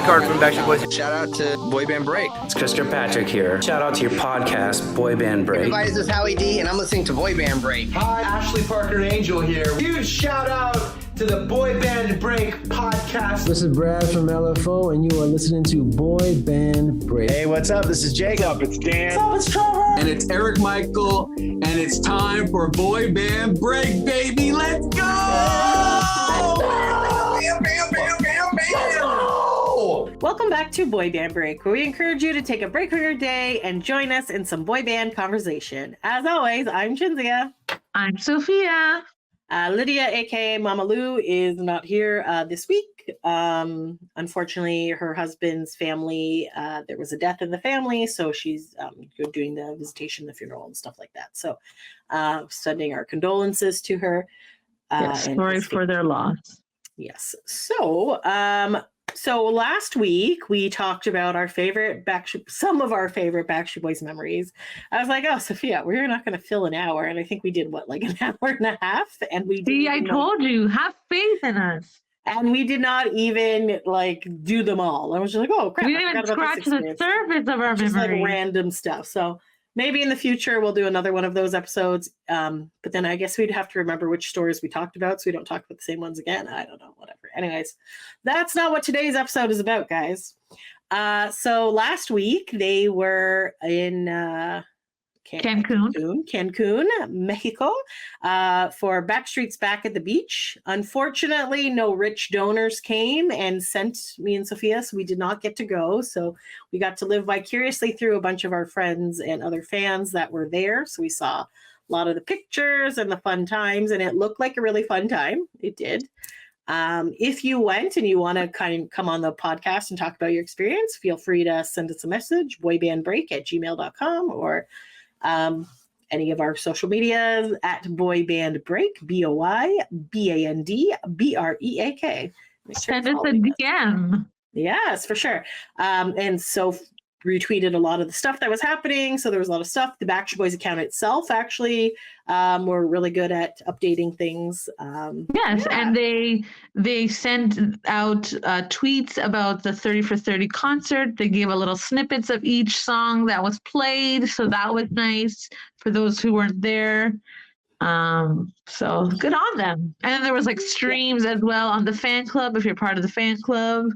Nick Hart from Backstreet Boys. Shout out to Boy Band Break. It's Chris Kirkpatrick here. Shout out to your podcast, Boy Band Break. Everybody, this is Howie D, and I'm listening to Boy Band Break. Hi, Ashley Parker Angel here. Huge shout out to the Boy Band Break podcast. This is Brad from LFO, and you are listening to Boy Band Break. Hey, what's up? This is Jacob. What's up? It's Dan. What's up? It's Trevor. And it's Eric Michael, and it's time for Boy Band Break, baby. Let's go! Welcome back to Boy Band Break, where we encourage you to take a break from your day and join us in some boy band conversation. As always, I'm Chinzia. I'm Sophia. Lydia, aka Mama Lou, is not here this week. Unfortunately, her husband's family, there was a death in the family, so she's doing the visitation, the funeral, and stuff like that. So, sending our condolences to her. Yes, sorry for their loss. Yes. So last week we talked about some of our favorite Backstreet Boys memories. I was like, oh, Sophia, we're not going to fill an hour. And I think we did like an hour and a half. And we See, I told you, have faith in us. And we did not even do them all. I was just like, oh crap. We didn't even scratch the surface of our just memory. Random stuff. So maybe in the future we'll do another one of those episodes. But then I guess we'd have to remember which stories we talked about so we don't talk about the same ones again. I don't know, whatever. Anyways, that's not what today's episode is about, guys. So last week they were in Cancun, Mexico, for Backstreet's Back at the Beach. Unfortunately, no rich donors came and sent me and Sophia, so we did not get to go. So we got to live vicariously through a bunch of our friends and other fans that were there. So we saw a lot of the pictures and the fun times, and it looked like a really fun time. It did. If you went and you want to kind of come on the podcast and talk about your experience, feel free to send us a message, boybandbreak@gmail.com, or any of our social medias at boybandbreak, BOYBANDBREAK. Send us a DM. Yes, for sure. And so retweeted a lot of the stuff that was happening. So there was a lot of stuff. The Backstreet Boys account itself actually were really good at updating things. Yes, yeah. And they sent out tweets about the 30 for 30 concert. They gave a little snippets of each song that was played. So that was nice for those who weren't there. So good on them. And then there was streams as well on the fan club, if you're part of the fan club.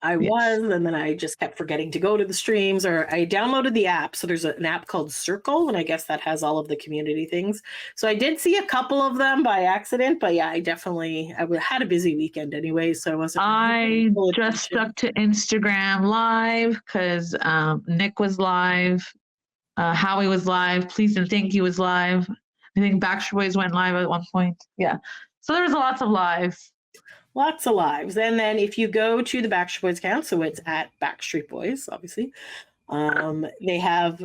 I was, and then I just kept forgetting to go to the streams, or I downloaded the app. So there's an app called Circle, and I guess that has all of the community things. So I did see a couple of them by accident, but yeah, I had a busy weekend anyway, so I wasn't. I just stuck to Instagram Live because Nick was live, Howie was live, Please and Thank You was live. I think Backstreet Boys went live at one point. Yeah, so there was lots of live. Lots of lives. And then if you go to the Backstreet Boys account, so it's at Backstreet Boys, obviously, they have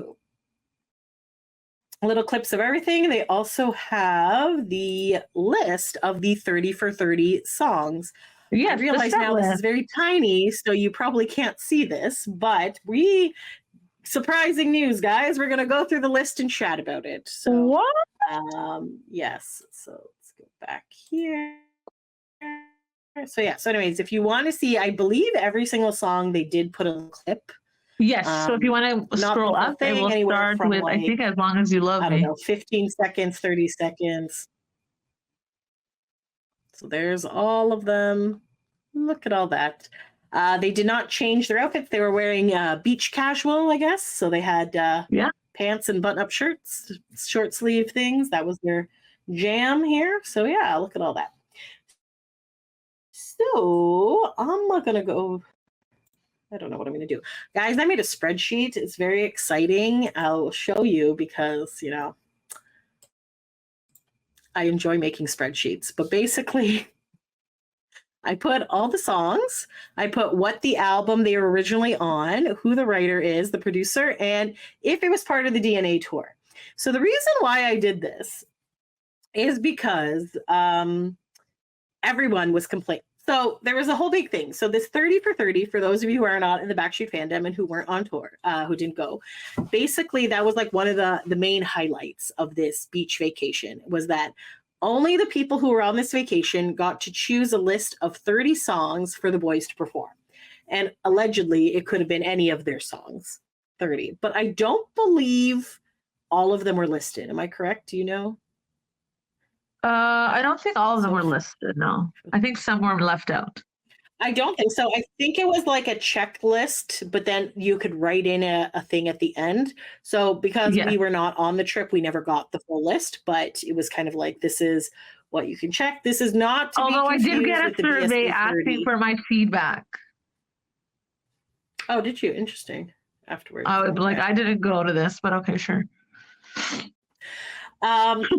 little clips of everything. They also have the list of the 30 for 30 songs. Yes, I realize now this is very tiny, so you probably can't see this, but surprising news, guys. We're going to go through the list and chat about it. So, what? Yes. So let's go back here. So anyways, if you want to see, I believe every single song they did put a clip. Yes, so if you want to scroll up, it will start with, I think, As Long As You Love Me. I don't know, 15 seconds, 30 seconds. So there's all of them. Look at all that. They did not change their outfits. They were wearing beach casual, I guess. So they had pants and button-up shirts, short sleeve things. That was their jam here. So yeah, look at all that. So I'm not going to go. I don't know what I'm going to do. Guys, I made a spreadsheet. It's very exciting. I'll show you because, I enjoy making spreadsheets. But basically, I put all the songs. I put what the album they were originally on, who the writer is, the producer, and if it was part of the DNA tour. So the reason why I did this is because everyone was complaining. So there was a whole big thing. So this 30 for 30, for those of you who are not in the Backstreet fandom and who weren't on tour, who didn't go, basically that was one of the main highlights of this beach vacation was that only the people who were on this vacation got to choose a list of 30 songs for the boys to perform. And allegedly, it could have been any of their songs, 30. But I don't believe all of them were listed. Am I correct? Do you know? I don't think all of them were listed. No, I think some were left out. I don't think so. I think it was like a checklist, but then you could write in a thing at the end. So because we were not on the trip, we never got the full list, but it was kind of like, this is what you can check. This is not to Although be I did confused get with a the survey BSB asking 30. for my feedback. Oh, did you? Interesting. Afterwards. I would like, I didn't go to this, but okay, sure.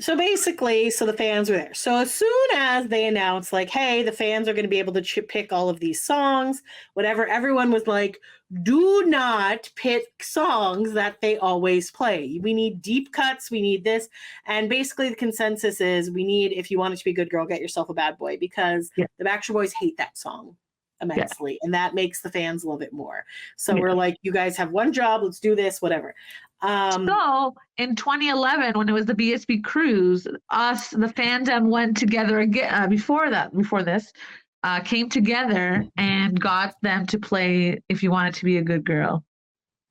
So basically, so the fans were there. So as soon as they announced, like, hey, the fans are going to be able to pick all of these songs, whatever, everyone was like, do not pick songs that they always play. We need deep cuts. We need this. And basically the consensus is we need, if you want it to be a good girl, get yourself a bad boy, because the Backstreet Boys hate that song immensely. And that makes the fans love it more. So we're like, you guys have one job. Let's do this, whatever. So in 2011, when it was the BSB cruise, us, the fandom, went together again before this, came together and got them to play If You Wanted to Be a Good Girl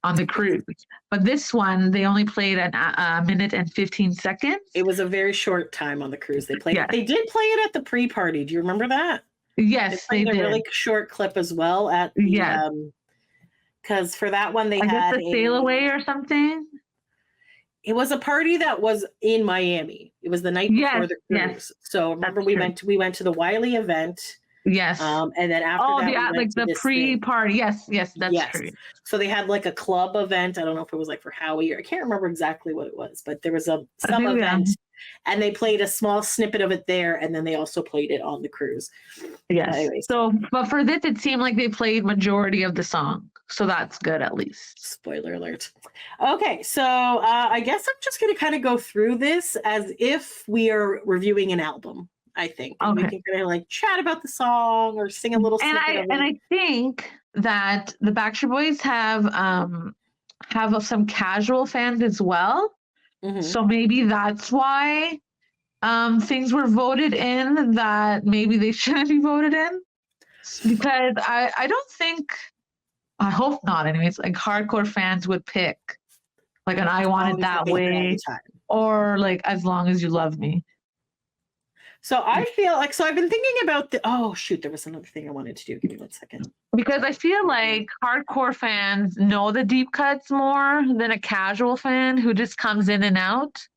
on the cruise. But this one, they only played a minute and 15 seconds. It was a very short time on the cruise. They played it. They did play it at the pre-party. Do you remember that? Yes, they did. A really short clip as well at the, because for that one they had a sail away or something. It was a party that was in Miami. It was the night before the cruise. So remember we went to the Wiley event. Yes. And then after that, like the pre-party. Yes, that's true. So they had like a club event. I don't know if it was like for Howie, or I can't remember exactly what it was, but there was some event. And they played a small snippet of it there, and then they also played it on the cruise. Yes. Anyways. So, but for this, it seemed like they played majority of the song. So that's good, at least. Spoiler alert. Okay, so I guess I'm just going to kind of go through this as if we are reviewing an album, I think. And we can kind of like chat about the song or sing a little snippet of it. And I think that the Backstreet Boys have some casual fans as well. Mm-hmm. So maybe that's why things were voted in that maybe they shouldn't be voted in. Because I don't think, I hope not anyways, like hardcore fans would pick like an I Want It That Way or like As Long As You Love Me. So I feel like, so I've been thinking about there was another thing I wanted to do. Give me 1 second. Because I feel like hardcore fans know the deep cuts more than a casual fan who just comes in and out.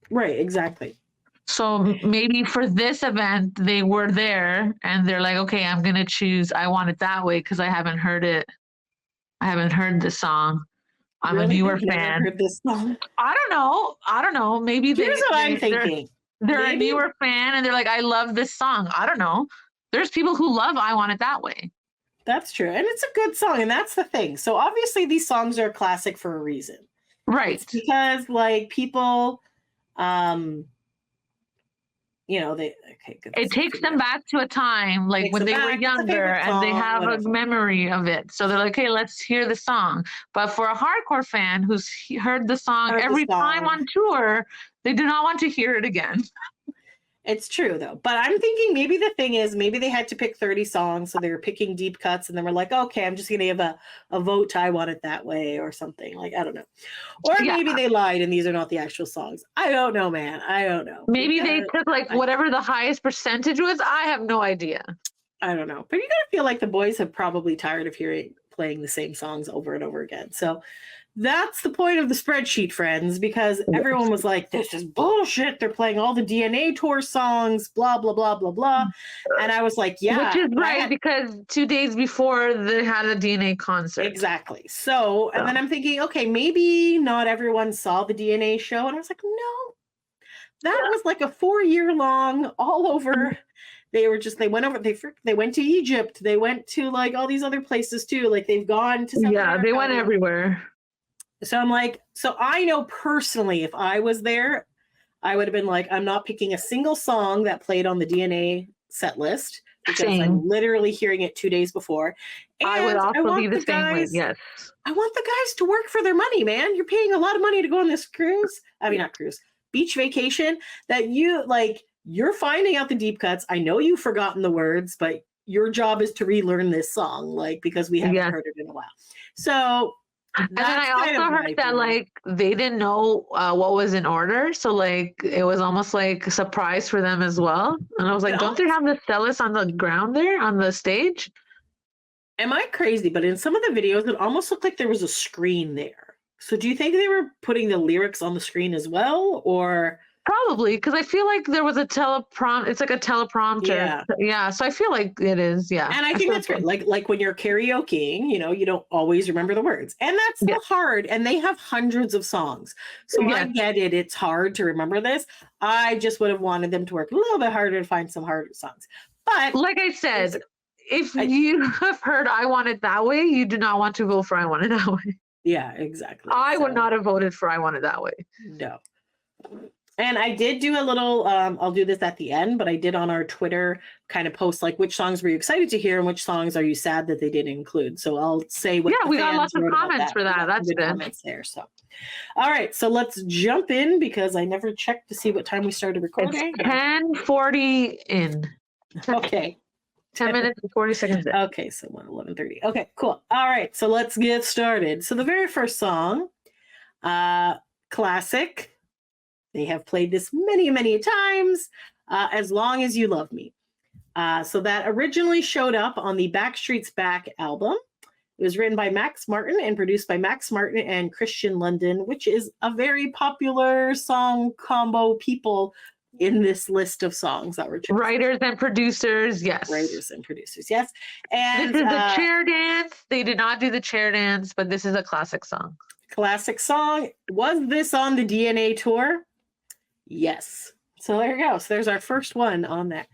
Right, exactly. So maybe for this event, they were there and they're like, okay, I'm going to choose I Want It That Way because I haven't heard it. I haven't heard the song. I'm a newer fan. Heard this song? I don't know. Maybe here's what I'm thinking. They're a newer fan and they're like, I love this song. I don't know. There's people who love I Want It That Way. That's true. And it's a good song. And that's the thing. So obviously these songs are a classic for a reason. Right. It's because like people, it takes them back to a time like when they were younger and they have a memory of it. So they're like, hey, let's hear the song. But for a hardcore fan who's heard the song every time on tour, they do not want to hear it again. It's true though. But I'm thinking maybe the thing is maybe they had to pick 30 songs. So they were picking deep cuts and then we're like, okay, I'm just going to give a vote to I Want It That Way or something. Like, I don't know. Or maybe they lied and these are not the actual songs. I don't know, man. I don't know. Maybe they took like whatever the highest percentage was. I have no idea. I don't know. But you gotta feel like the boys have probably tired of playing the same songs over and over again. So that's the point of the spreadsheet, friends, because everyone was like, this is bullshit. They're playing all the DNA tour songs, blah, blah, blah, blah, blah. And I was like, yeah. Which is right, because 2 days before they had a DNA concert. Exactly. So, and then I'm thinking, okay, maybe not everyone saw the DNA show. And I was like, no, that was like a 4-year-long all over. They went to Egypt. They went to like all these other places too. Like they've gone to. Yeah, they went everywhere. So I'm like, so I know personally, if I was there, I would have been like, I'm not picking a single song that played on the DNA set list because I'm literally hearing it 2 days before. And I would also be the same way. Yes. I want the guys to work for their money, man. You're paying a lot of money to go on this cruise. I mean, not cruise, beach vacation that you like. you're finding out the deep cuts. I know you've forgotten the words, but your job is to relearn this song, like, because we haven't heard it in a while. So and then I also heard that like they didn't know what was in order, so like it was almost like a surprise for them as well. And I was like, don't they have the setlist on the ground there on the stage? Am I crazy? But in some of the videos, it almost looked like there was a screen there. So do you think they were putting the lyrics on the screen as well, or? Probably, because I feel like there was a teleprompt. It's like a teleprompter. Yeah. So I feel like it is. Yeah. And I think that's great. Like when you're karaokeing, you know, you don't always remember the words, and that's so hard. And they have hundreds of songs, so I get it. It's hard to remember this. I just would have wanted them to work a little bit harder to find some harder songs. But like I said, if you have heard "I Want It That Way," you do not want to vote for "I Want It That Way." Yeah, exactly. I would not have voted for "I Want It That Way." No. And I did do a little, I'll do this at the end, but I did on our Twitter kind of post like which songs were you excited to hear and which songs are you sad that they didn't include. So I'll say what we got lots of comments for that. That's good. Comments there. So, all right, so let's jump in because I never checked to see what time we started recording. It's 10:40 in. Okay. 10 minutes and 40 seconds in. Okay, so 11:30. Okay, cool. All right, so let's get started. So the very first song, classic. They have played this many, many times, As Long As You Love Me. So that originally showed up on the Backstreet's Back album. It was written by Max Martin and produced by Max Martin and Christian London, which is a very popular song combo people in this list of songs that were chosen. Writers and producers, yes. Writers and producers, yes. And this is the chair dance. They did not do the chair dance, but this is a classic song. Classic song. Was this on the DNA tour? Yes. So there you go. So there's our first one on that.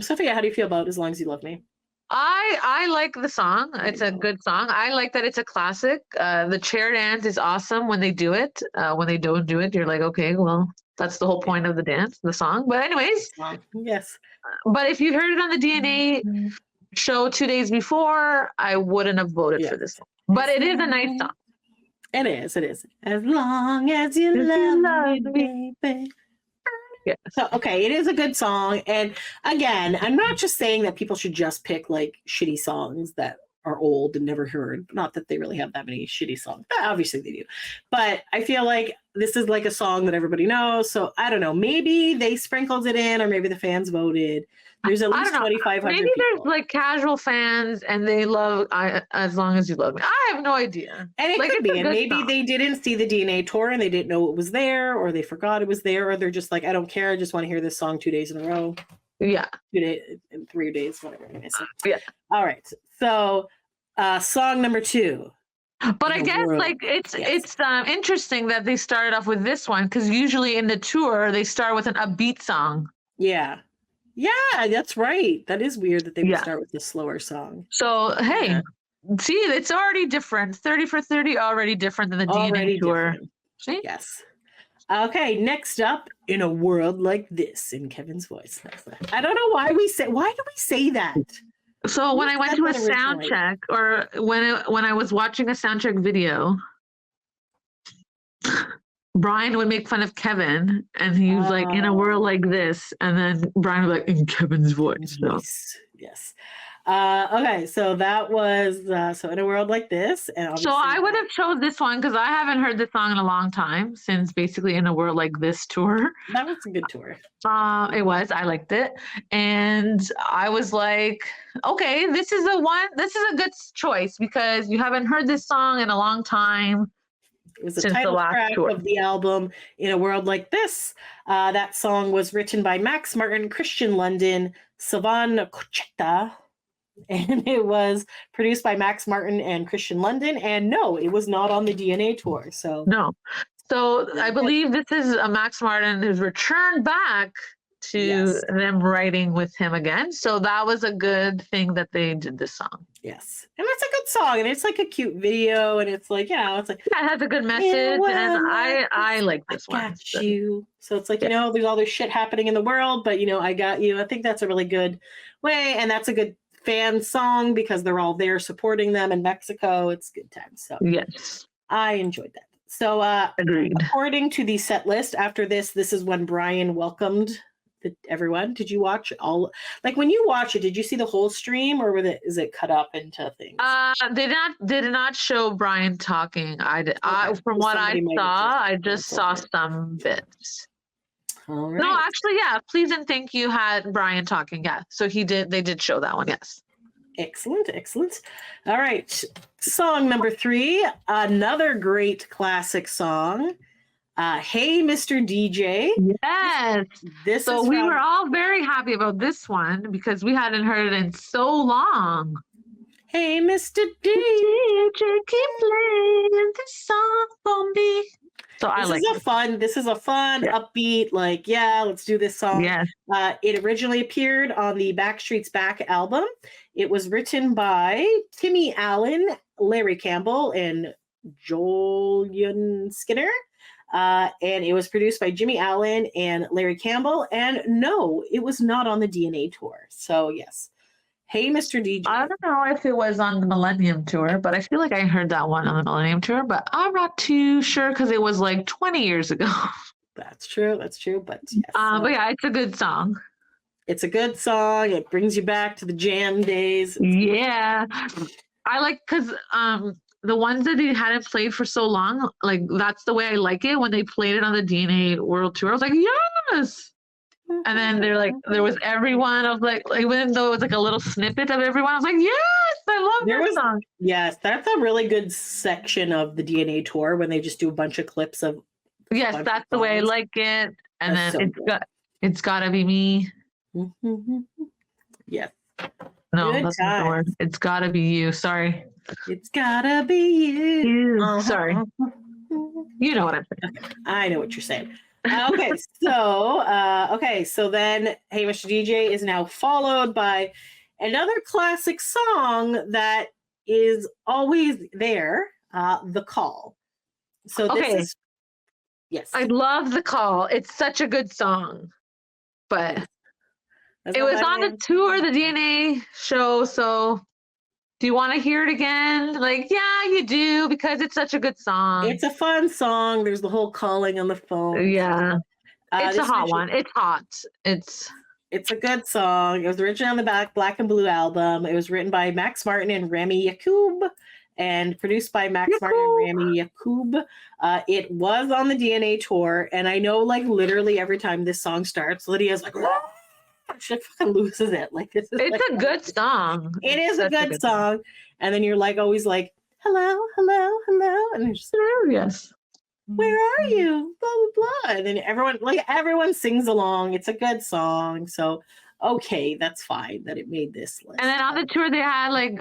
Sophia, how do you feel about As Long As You Love Me? I like the song. It's a good song. I like that it's a classic. The chair dance is awesome when they do it. When they don't do it, you're like, okay, well, that's the whole point of the dance, the song. But anyways. Yes. But if you heard it on the DNA show 2 days before, I wouldn't have voted for this one. But it is a nice song. It is. As long as you love me, baby. Yeah. So, okay, it is a good song. And again, I'm not just saying that people should just pick like shitty songs that are old and never heard. Not that they really have that many shitty songs. Obviously they do. But I feel like this is like a song that everybody knows. So I don't know. Maybe they sprinkled it in or maybe the fans voted. There's at least 2,500 Maybe people. there's like casual fans and they love As Long As You Love Me. I have no idea. And it like, could be. And maybe they didn't see the DNA tour and they didn't know it was there, or they forgot it was there, or they're just like, I don't care. I just want to hear this song 2 days in a row. Yeah. 2 days, 3 days, whatever. Yeah. All right. So song number 2. But I guess like it's interesting that they started off with this one because usually in the tour they start with an upbeat song. Yeah. Yeah, that's right. That is weird that they would start with the slower song. So, hey, see, it's already different. 30 for 30 already different than the DNA tour. See? Yes. Okay, next up, In a World Like This, in Kevin's voice. I don't know why do we say that? So when I went to a sound check, or when I was watching a sound check video, Brian would make fun of Kevin, and he was like, "In a world like this," and then Brian was like, "In Kevin's voice." So. Yes. Okay, so that was In a World Like This, and so I would have chose this one because I haven't heard this song in a long time since basically In a World Like This tour. That was a good tour. It was. I liked it, and I was like, "Okay, this is a good choice because you haven't heard this song in a long time." It was the title track of the album, In a World Like This. That song was written by Max Martin, Christian London, Savan Kocheta, and it was produced by Max Martin and Christian London. And no, it was not on the DNA tour. So no. So I believe this is a Max Martin who's returned back to them writing with him again. So that was a good thing that they did this song. Yes. And it's a good song. And it's like a cute video. And it's like, it's like. Yeah, it has a good message. And I like this one. Got you. So it's like, there's all this shit happening in the world, but, I got you. I think that's a really good way. And that's a good fan song because they're all there supporting them in Mexico. It's good times. So yes, I enjoyed that. So agreed. According to the set list, after this is when Brian welcomed everyone? Did you watch all? Like when you watch it, did you see the whole stream, or is it cut up into things? They did not show Brian talking. From what I Somebody might have saw, just- I just saw some bits. All right. No, actually, yeah. Please and thank you had Brian talking. Yeah, so they did show that one. Yes. Excellent. All right. Song number 3, another great classic song. Hey, Mr. DJ. Yes. This So is we from- were all very happy about this one because we hadn't heard it in so long. Hey, Mr. DJ. DJ, keep playing this song for me. So I like This is a fun, upbeat, like, yeah, let's do this song. Yes. It originally appeared on the Backstreet's Back album. It was written by Timmy Allen, Larry Campbell, and Julian Skinner. And it was produced by Jimmy Allen and Larry Campbell. And no, it was not on the DNA tour. So yes. Hey, Mr. DJ. I don't know if it was on the Millennium Tour, but I feel like I heard that one on the Millennium Tour, but I'm not too sure because it was like 20 years ago. That's true. But yes. But yeah, it's a good song. It's a good song. It brings you back to the jam days. Yeah. I like because the ones that they hadn't played for so long, like that's the way I like it. When they played it on the DNA World Tour, I was like, yes. And then there was everyone. I was like, even though it was like a little snippet of everyone, I was like, yes, I love that song. Yes, that's a really good section of the DNA tour when they just do a bunch of clips of. Yes, that's the way I like it. And That's then it's gotta be me. Yes. No, Good that's not the word. It's gotta be you. Sorry. It's gotta be you. Sorry. You know what I'm saying. I know what you're saying. So then Hey, Mr. DJ is now followed by another classic song that is always there, The Call. So this is, yes. I love The Call. It's such a good song. But it was on the tour, the DNA show, so do you want to hear it again? Like, yeah, you do, because it's such a good song. It's a fun song. There's the whole calling on the phone. Yeah. It's a hot one. It's hot. It's a good song. It was originally on the Black and Blue album. It was written by Max Martin and Rami Yacoub and produced by Max Martin and Rami Yacoub. It was on the DNA tour. And I know, like, literally every time this song starts, Lydia's like, "Whoa!" She fucking loses it. Like, this is it's a good song. It is a good song. And then you're like always like, hello, hello, hello. And you're just yes. Where are you? Blah blah blah. And then everyone sings along. It's a good song. So okay, that's fine that it made this list. And then on the tour they had like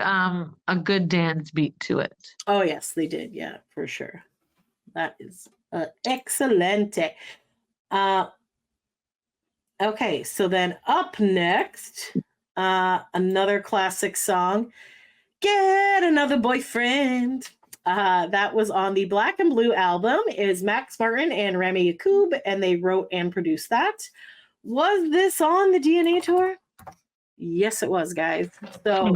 a good dance beat to it. Oh yes, they did. Yeah, for sure. That is excelente. Okay, so then up next, another classic song, Get Another Boyfriend. That was on the Black and Blue album. It is Max Martin and Rami Yacoub, and they wrote and produced that. Was this on the DNA tour? Yes, it was, guys. So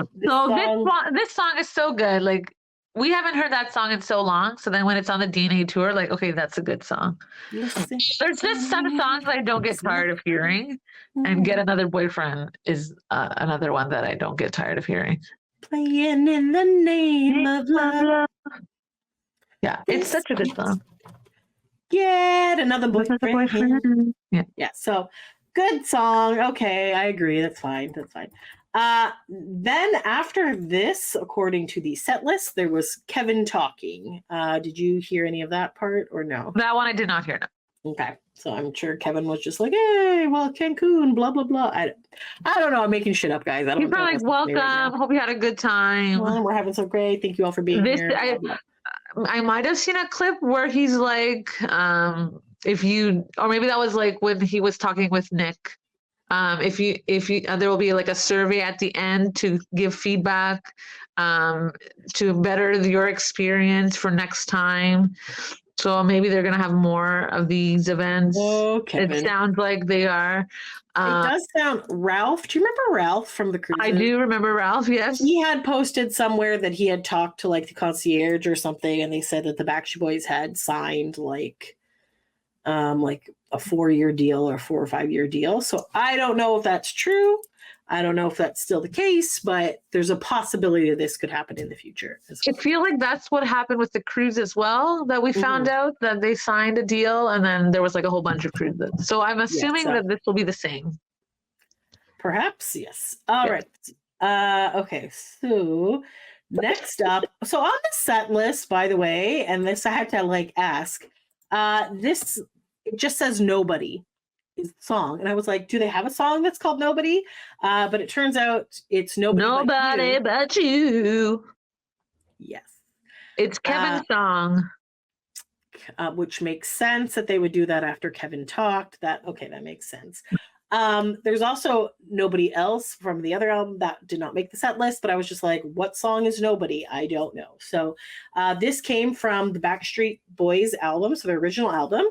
this song is so good. Like, we haven't heard that song in so long. So then when it's on the DNA tour, like, okay, that's a good song. There's just some songs I don't get tired of hearing. And Get Another Boyfriend is another one that I don't get tired of hearing. Playing in the name of love. Yeah, it's such a good song. Get Another Boyfriend. Yeah. So good song. Okay, I agree. That's fine. Then after this, according to the set list, there was Kevin talking. Did you hear any of that part or no? That one I did not hear. No. Okay, so I'm sure Kevin was just like, "Hey, well, Cancun, blah blah blah." I don't know. I'm making shit up, guys. I don't. He's probably like, "Welcome. Right, hope you had a good time. Well, we're having so great. Thank you all for being here." I might have seen a clip where he's like, "If you," or maybe that was like when he was talking with Nick. If you, there will be like a survey at the end to give feedback, to better your experience for next time. So maybe they're gonna have more of these events. Okay. It sounds like they are. It does sound. Ralph, do you remember Ralph from the cruises? I do remember Ralph. Yes, he had posted somewhere that he had talked to like the concierge or something, and they said that the Backstreet Boys had signed like like a 4-year deal or 4 or 5-year deal. So I don't know if that's true. I don't know if that's still the case, but there's a possibility that this could happen in the future as I well. feel like that's what happened with the cruise as well, that we found out that they signed a deal and then there was like a whole bunch of cruises. So I'm assuming that this will be the same. Perhaps, yes. All right. Okay, so next up, so on the set list, by the way, and this I had to like ask, this it just says Nobody is the song. And I was like, do they have a song that's called Nobody? But it turns out it's Nobody But You. Yes. It's Kevin's song. Which makes sense that they would do that after Kevin talked. That makes sense. There's also Nobody Else from the other album that did not make the set list, but I was just like, what song is Nobody? I don't know. So this came from the Backstreet Boys album, so their original album.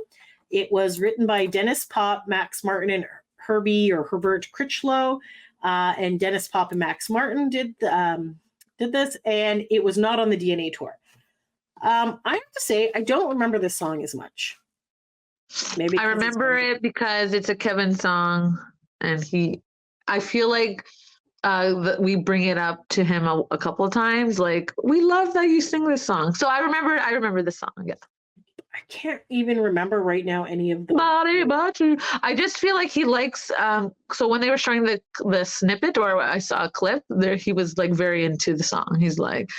It was written by Dennis Pop, Max Martin, and Herbert Critchlow, and Dennis Pop and Max Martin did this, and it was not on the DNA tour. I have to say, I don't remember this song as much. Maybe I remember it because it's a Kevin song, and I feel like we bring it up to him a couple of times. Like, we love that you sing this song. So I remember the song. Yeah. I can't even remember right now any of the Body But You. I just feel like he likes. So when they were showing the snippet, or I saw a clip there, he was like very into the song. He's like,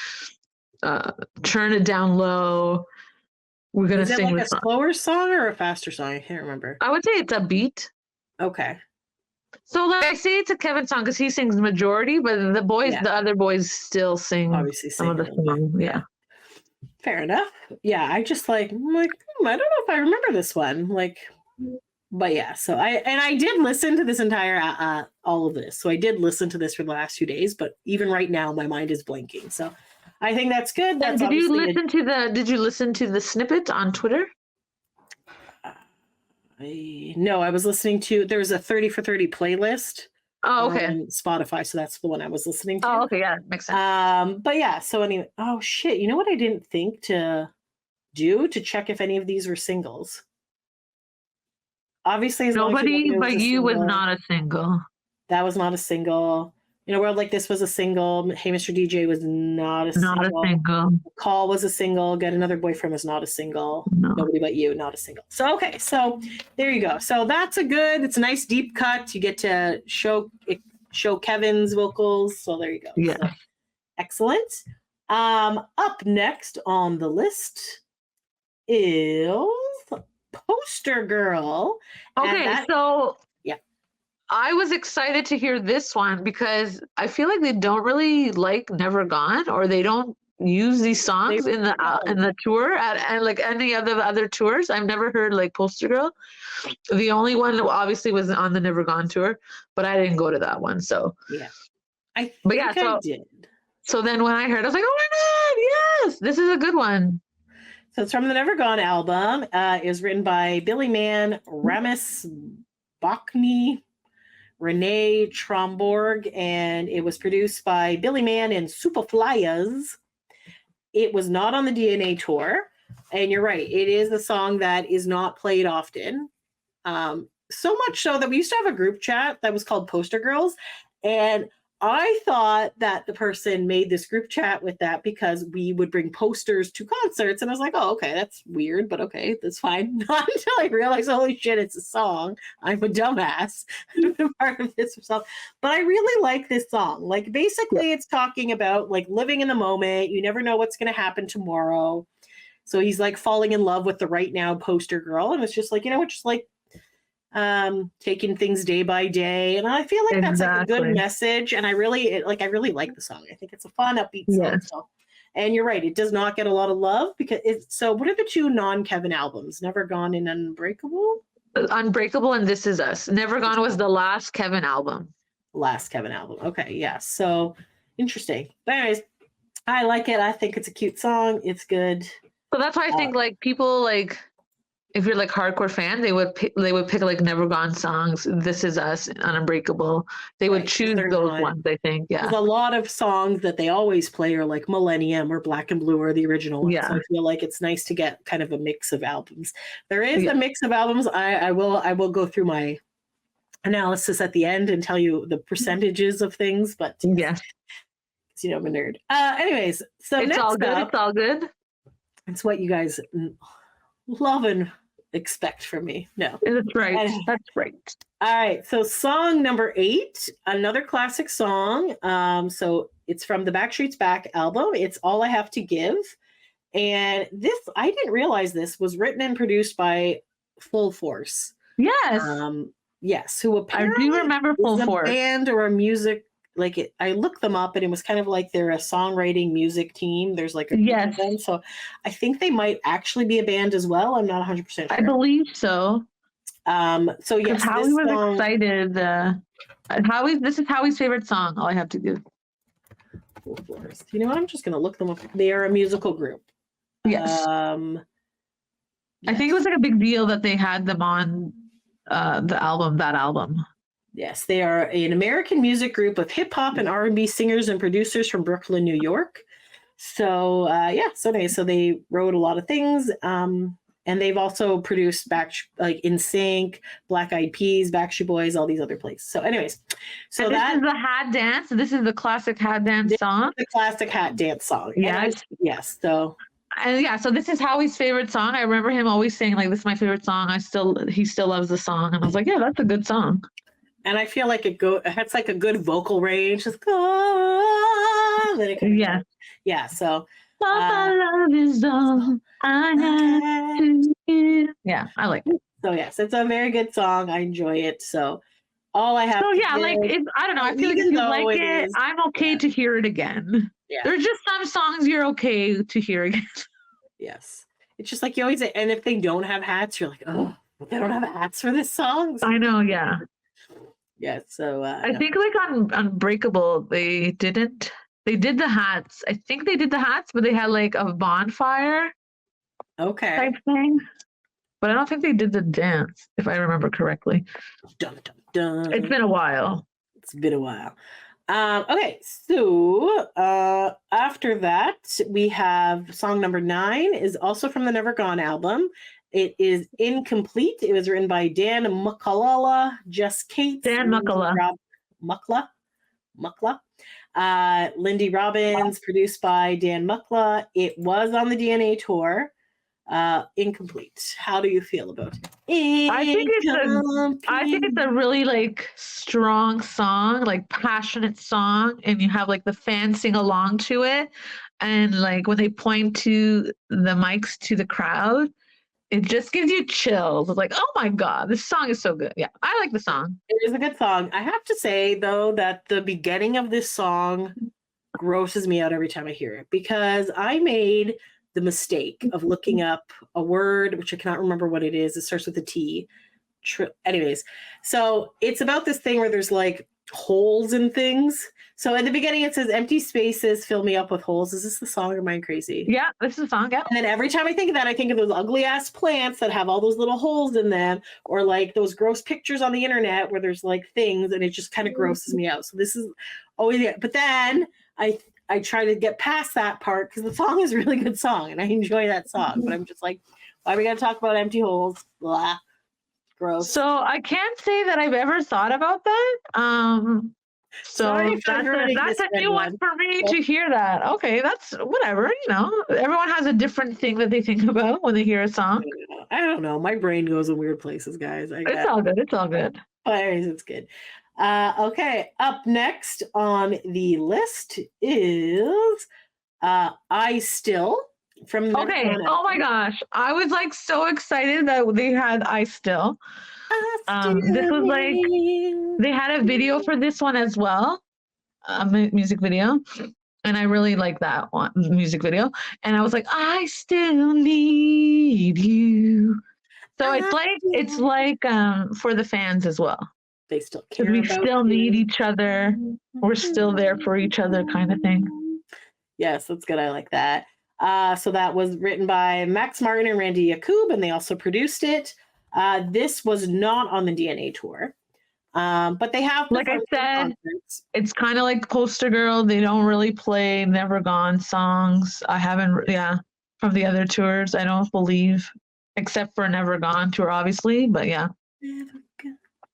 turn it down low. We're gonna sing like this a slower song or a faster song? I can't remember. I would say it's a beat. Okay. So like I say it's a Kevin song because he sings the majority, but the other boys still sing Obviously some of the song. Yeah. Fair enough. Yeah, I just I don't know if I remember this one. But yeah, so I did listen to this entire all of this. So I did listen to this for the last 2 days, but even right now my mind is blanking. So I think that's good. That's did you listen to the snippet on Twitter? No, I was listening to, there's a 30 for 30 playlist. Oh, okay. On Spotify, so that's the one I was listening to. Oh, okay, yeah, makes sense. But yeah, so anyway, oh shit, you know what I didn't think to do to check if any of these were singles? Obviously, Nobody But You was not a single. That was not a single. In a World Like This was a single. Hey Mr. DJ was not a single. Not a single. Call was a single. Get Another Boyfriend was not a single. No. Nobody But You, not a single. So okay, so there you go. So it's a nice deep cut. You get to show Kevin's vocals. So there you go. Yeah. So, excellent. Up next on the list is Poster Girl. Okay, so I was excited to hear this one because I feel like they don't really like Never Gone, or they don't use these songs in the tour and like any other tours. I've never heard like Poster Girl. The only one obviously was on the Never Gone tour, but I didn't go to that one. So yeah, I did. So then when I heard, I was like, oh my god, yes, this is a good one. So it's from the Never Gone album. It was written by Billy Mann, Ramis Bachny, Renee Tromborg, and it was produced by Billy Mann and Superflyers. It was not on the DNA tour, and you're right, it is a song that is not played often. So much so that we used to have a group chat that was called Poster Girls, and I thought that the person made this group chat with that because we would bring posters to concerts. And I was like, oh, okay, that's weird, but okay, that's fine. Not until I realized, holy shit, it's a song. I'm a dumbass. I've been part of this myself. But I really like this song. Like, basically, it's talking about like living in the moment. You never know what's going to happen tomorrow. So he's like falling in love with the right now poster girl. And it's just like, just like, taking things day by day, and I feel like that's like a good message, and I really like the song. I think it's a fun upbeat song. So, and you're right, it does not get a lot of love because it's so. What are the two non-Kevin albums? Never Gone and Unbreakable. Unbreakable and This Is Us. Never Gone was the last Kevin album. Okay, yeah. So interesting. But anyways, I like it. I think it's a cute song. It's good. So that's why I think like people like if you're like hardcore fan, they would pick like Never Gone songs, This Is Us, Unbreakable. They would Right, 'cause choose they're those not- ones, I think. Yeah. There's a lot of songs that they always play are like Millennium or Black and Blue or the original one. Yeah. So I feel like it's nice to get kind of a mix of albums. There is Yeah. a mix of albums. I will go through my analysis at the end and tell you the percentages of things, but Yes. you know, I'm a nerd. Anyways, so It's next all good. up, It's all good. it's what you guys love and expect from me. No. That's right. And- That's right. All right, so song number 8, another classic song. So it's from the Backstreet's Back album. It's All I Have to Give, and this I didn't realize this was written and produced by Full Force. Yes. Yes, who I apparently do remember Full is a Force. band or a music like it. I looked them up, and it was kind of like they're a songwriting music team. There's like a group of Yes. them, so I think they might actually be a band as well. I'm not 100% sure. I believe so. So yes, Because Howie this was song- excited. This is Howie's favorite song. All I Have to Give. Full Force. You know what? I'm just gonna look them up. They are a musical group. Yes. I I think it was like a big deal that they had them on that album. Yes, they are an American music group of hip hop and R&B singers and producers from Brooklyn, New York. So so nice. So they wrote a lot of things, and they've also produced like In Sync, Black Eyed Peas, Backstreet Boys, all these other places. So, anyways, so And that this is the hat dance. This is the classic hat dance song. the classic hat dance song. And Yes. yes. So And yeah, so this is Howie's favorite song. I remember him always saying like, "This is my favorite song." He still loves the song, and I was like, "Yeah, that's a good song." and I feel like it has like a good vocal range. Just then it kind of- Yeah. yeah. So All my love is all I have to give. Yeah, I like it. so yes, it's a very good song. I enjoy it. So all I have. So to yeah, like give- I don't know. I feel like if even you though like it it, is- I'm okay to hear it again. Yeah. There's just some songs you're okay to hear again. Yes, it's just like you always say. And if they don't have hats, you're like, oh, they don't have hats for this song. I know, yeah. Yeah. So I no. think like on Unbreakable, they didn't. They did the hats. I think they did the hats, but they had like a bonfire Okay. type thing. But I don't think they did the dance, if I remember correctly. Dun, dun, dun. It's been a while. It's been a while. Okay, so after that, we have song number 9 is also from the Never Gone album. It is Incomplete. It was written by Dan McCullough, Jess Cates, Dan Muckala. Muckla. Lindy Robbins, produced by Dan Muckla. It was on the DNA tour. Incomplete. How do you feel about it? I think it's a really like strong song, like passionate song, and you have like the fans sing along to it, and like when they point to the mics to the crowd, it just gives you chills. It's like, oh my god, this song is so good. Yeah, I like the song. It is a good song. I have to say though that the beginning of this song grosses me out every time I hear it because I made the mistake of looking up a word which I cannot remember what it is. It starts with a T. Anyways, so it's about this thing where there's like holes in things. So at the beginning it says empty spaces fill me up with holes. Is this the song or am I crazy? Yeah, this is a song. Yeah. And then every time I think of that, I think of those ugly ass plants that have all those little holes in them, or like those gross pictures on the internet where there's like things, and it just kind of grosses me out. So this is always it. But then I try to get past that part because the song is a really good song and I enjoy that song. But I'm just like, why are we gonna talk about empty holes? Blah. Gross. So I can't say that I've ever thought about that. So Sorry for ruining that's this a new one. one for me to hear that. Okay, that's whatever, everyone has a different thing that they think about when they hear a song. I don't know. My brain goes in weird places, guys. It's all good. It's all good. But anyways, it's good. Okay, up next on the list is I Still from the Okay. Oh my gosh. I was like so excited that they had I Still. This was like they had a video for this one as well, a music video, and I really like that one music video. And I was like, I still need you. So it's like for the fans as well. They still care. We about still you. need each other. We're still there for each other, kind of thing. Yes, that's good. I like that. So that was written by Max Martin and Randy Yacoub, and they also produced it. This was not on the DNA tour, but they have Like I performed in said, concerts. it's kind of like Poster Girl. They don't really play Never Gone songs. I haven't, from the other tours, I don't believe, except for Never Gone tour, obviously. But yeah.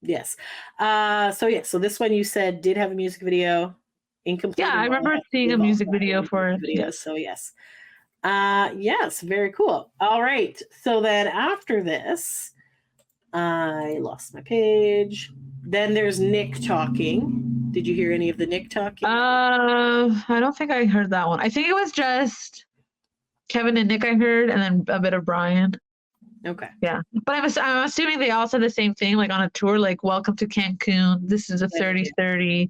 Yes. So this one you said did have a music video. Incomplete. Yeah, I remember seeing a music video for it. Yes. So yes. Yes, very cool. All right. So then after this, I lost my page. Then there's Nick talking. Did you hear any of the Nick talking? I don't think I heard that one. I think it was just Kevin and Nick I heard, and then a bit of Brian. Okay. Yeah, but I'm assuming they all said the same thing, like on a tour, like "Welcome to Cancun. This is a 30-30.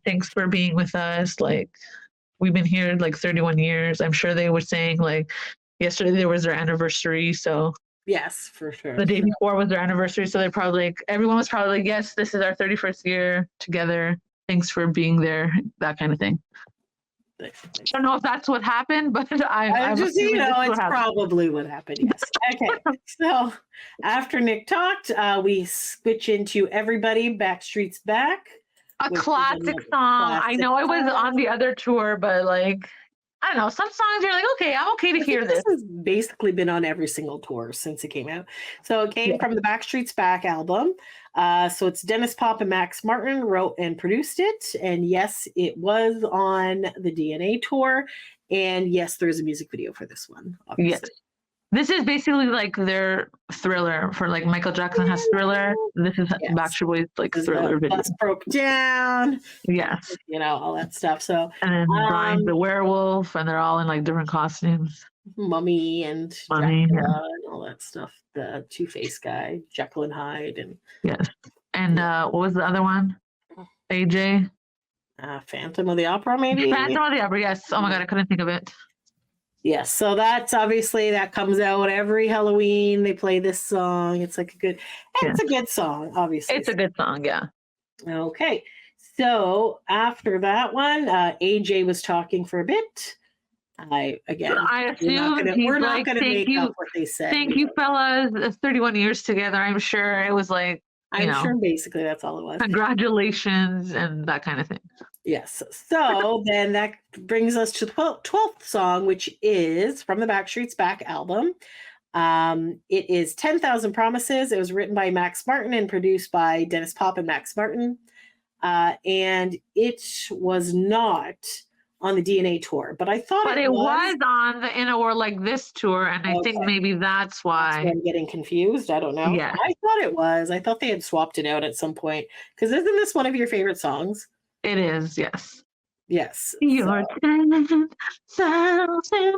Thanks for being with us. Like we've been here like 31 years." I'm sure they were saying like yesterday there was their anniversary, so yes, for sure. the day before was their anniversary, so they're probably like everyone was probably like, "Yes, this is our 31st year together. Thanks for being there." That kind of thing. I don't know if that's what happened, but I'm just, it's happened. Probably what happened. Yes. Okay. So after Nick talked, we switch into Everybody, Backstreet's Back. A classic song. I know I was on the other tour, but like, I don't know. Some songs you're like, okay, I'm okay to hear this. This has basically been on every single tour since it came out. So it came from the Backstreet's Back album. So it's Dennis Pop and Max Martin wrote and produced it. And yes, it was on the DNA tour. And yes, there's a music video for this one. Obviously. Yes. This is basically like their Thriller for like Michael Jackson has Thriller. This is Backstreet Boys like Thriller video. Bus broke down. Yes. All that stuff. So and then Brian the werewolf, and they're all in like different costumes. Mummy and Dracula and all that stuff. The Two-Face guy, Jekyll and Hyde, and and what was the other one? AJ. Phantom of the Opera, maybe. Phantom of the Opera. Yes. Oh my god, I couldn't think of it. Yes, so that's obviously that comes out every Halloween. They play this song. It's like it's a good song, obviously. It's a good song, yeah. Okay, so after that one, AJ was talking for a bit. I assume we're not gonna make up what they said. Thank you, fellas. 31 years together. I'm sure it was like. I'm sure basically that's all it was. Congratulations and that kind of thing. Yes. So then that brings us to the 12th song, which is from the Backstreet's Back album. It is 10,000 Promises. It was written by Max Martin and produced by Dennis Pop and Max Martin. And it was not on the DNA tour, but I thought it was on the In a World Like This tour, and I think maybe that's why I'm getting confused. I don't know. Yeah, I thought it was. I thought they had swapped it out at some point. Because isn't this one of your favorite songs? It is. Yes. Yes. Your 10,000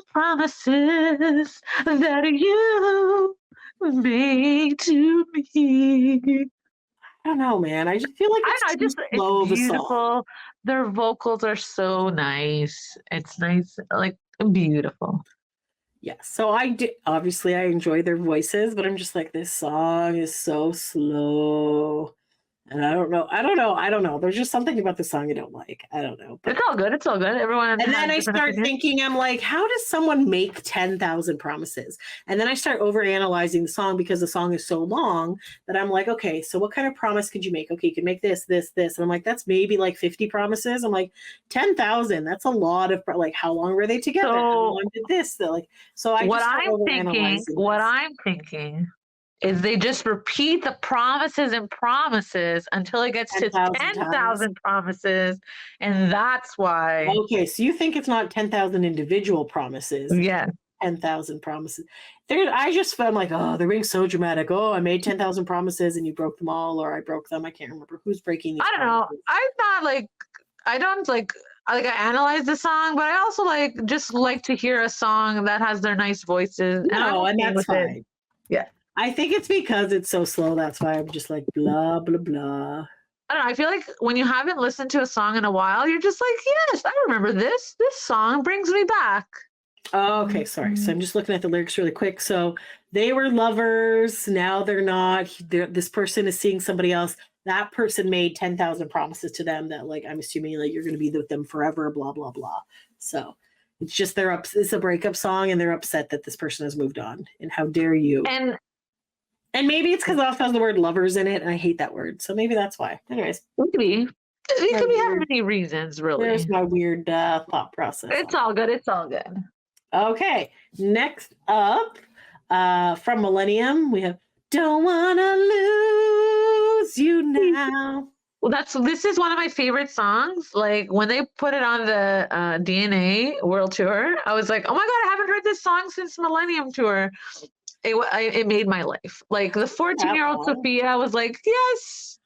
promises that you made to me. I don't know, man. I just feel like it's beautiful. Their vocals are so nice. It's nice, like beautiful. Yeah. So obviously I enjoy their voices, but I'm just like, this song is so slow. And I don't know. There's just something about the song I don't like. I don't know. But it's all good. Everyone. And then I start thinking, I'm like, how does someone make 10,000 promises? And then I start overanalyzing the song because the song is so long that I'm like, okay, so what kind of promise could you make? Okay, you can make this. And I'm like, that's maybe like 50 promises. I'm like, 10,000. That's a lot of like, how long were they together? How long did this? What I'm thinking is they just repeat the promises and promises until it gets 10,000 to 10,000 promises. And that's why. Okay, so you think it's not 10,000 individual promises. Yeah. 10,000 promises. I'm like, oh, they're being so dramatic. Oh, I made 10,000 promises and you broke them all, or I broke them. I can't remember who's breaking these. I don't know. I thought I analyze the song, but I also just like to hear a song that has their nice voices. And that's fine. Yeah. I think it's because it's so slow. That's why I'm just like, blah, blah, blah. I don't know. I feel like when you haven't listened to a song in a while, you're just like, yes, I remember this. This song brings me back. Oh, okay, sorry. So I'm just looking at the lyrics really quick. So they were lovers. Now they're not. This person is seeing somebody else. That person made 10,000 promises to them that, like, I'm assuming like you're going to be with them forever, blah, blah, blah. So It's just it's a breakup song, and they're upset that this person has moved on. And how dare you? And maybe it's because it also has the word lovers in it, and I hate that word. So maybe that's why. Anyways, maybe it could be have many reasons, really. There's my weird thought process. It's all good. It's all good. Okay, next up, from Millennium, we have "Don't Wanna Lose You Now." Well, this is one of my favorite songs. Like when they put it on the DNA World Tour, I was like, oh my God, I haven't heard this song since Millennium Tour. It made my life. Like the 14-year-old Sophia was like, yes,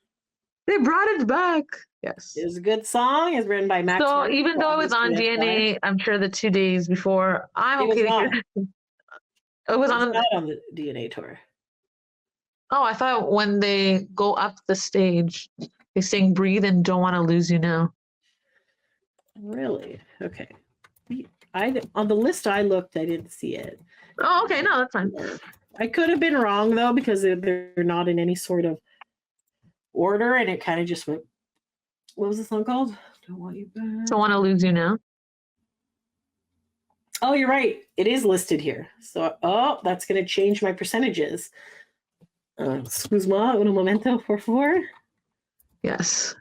they brought it back. Yes. It was a good song. It's written by Max. So even though it was on DNA, I'm sure the 2 days before, I'm okay to hear it. It was on the DNA tour. Oh, I thought when they go up the stage, they sing "Breathe" and "Don't Want to Lose You Now." Really? Okay. On the list I looked, I didn't see it. Oh, okay. No, that's fine. I could have been wrong though, because they're not in any sort of order, and it kind of just went. What was the song called? Don't Want You Back. Don't Want to Lose You Now. Oh, you're right. It is listed here. So, that's going to change my percentages. Excuse-moi, un momento, por favor. Yes.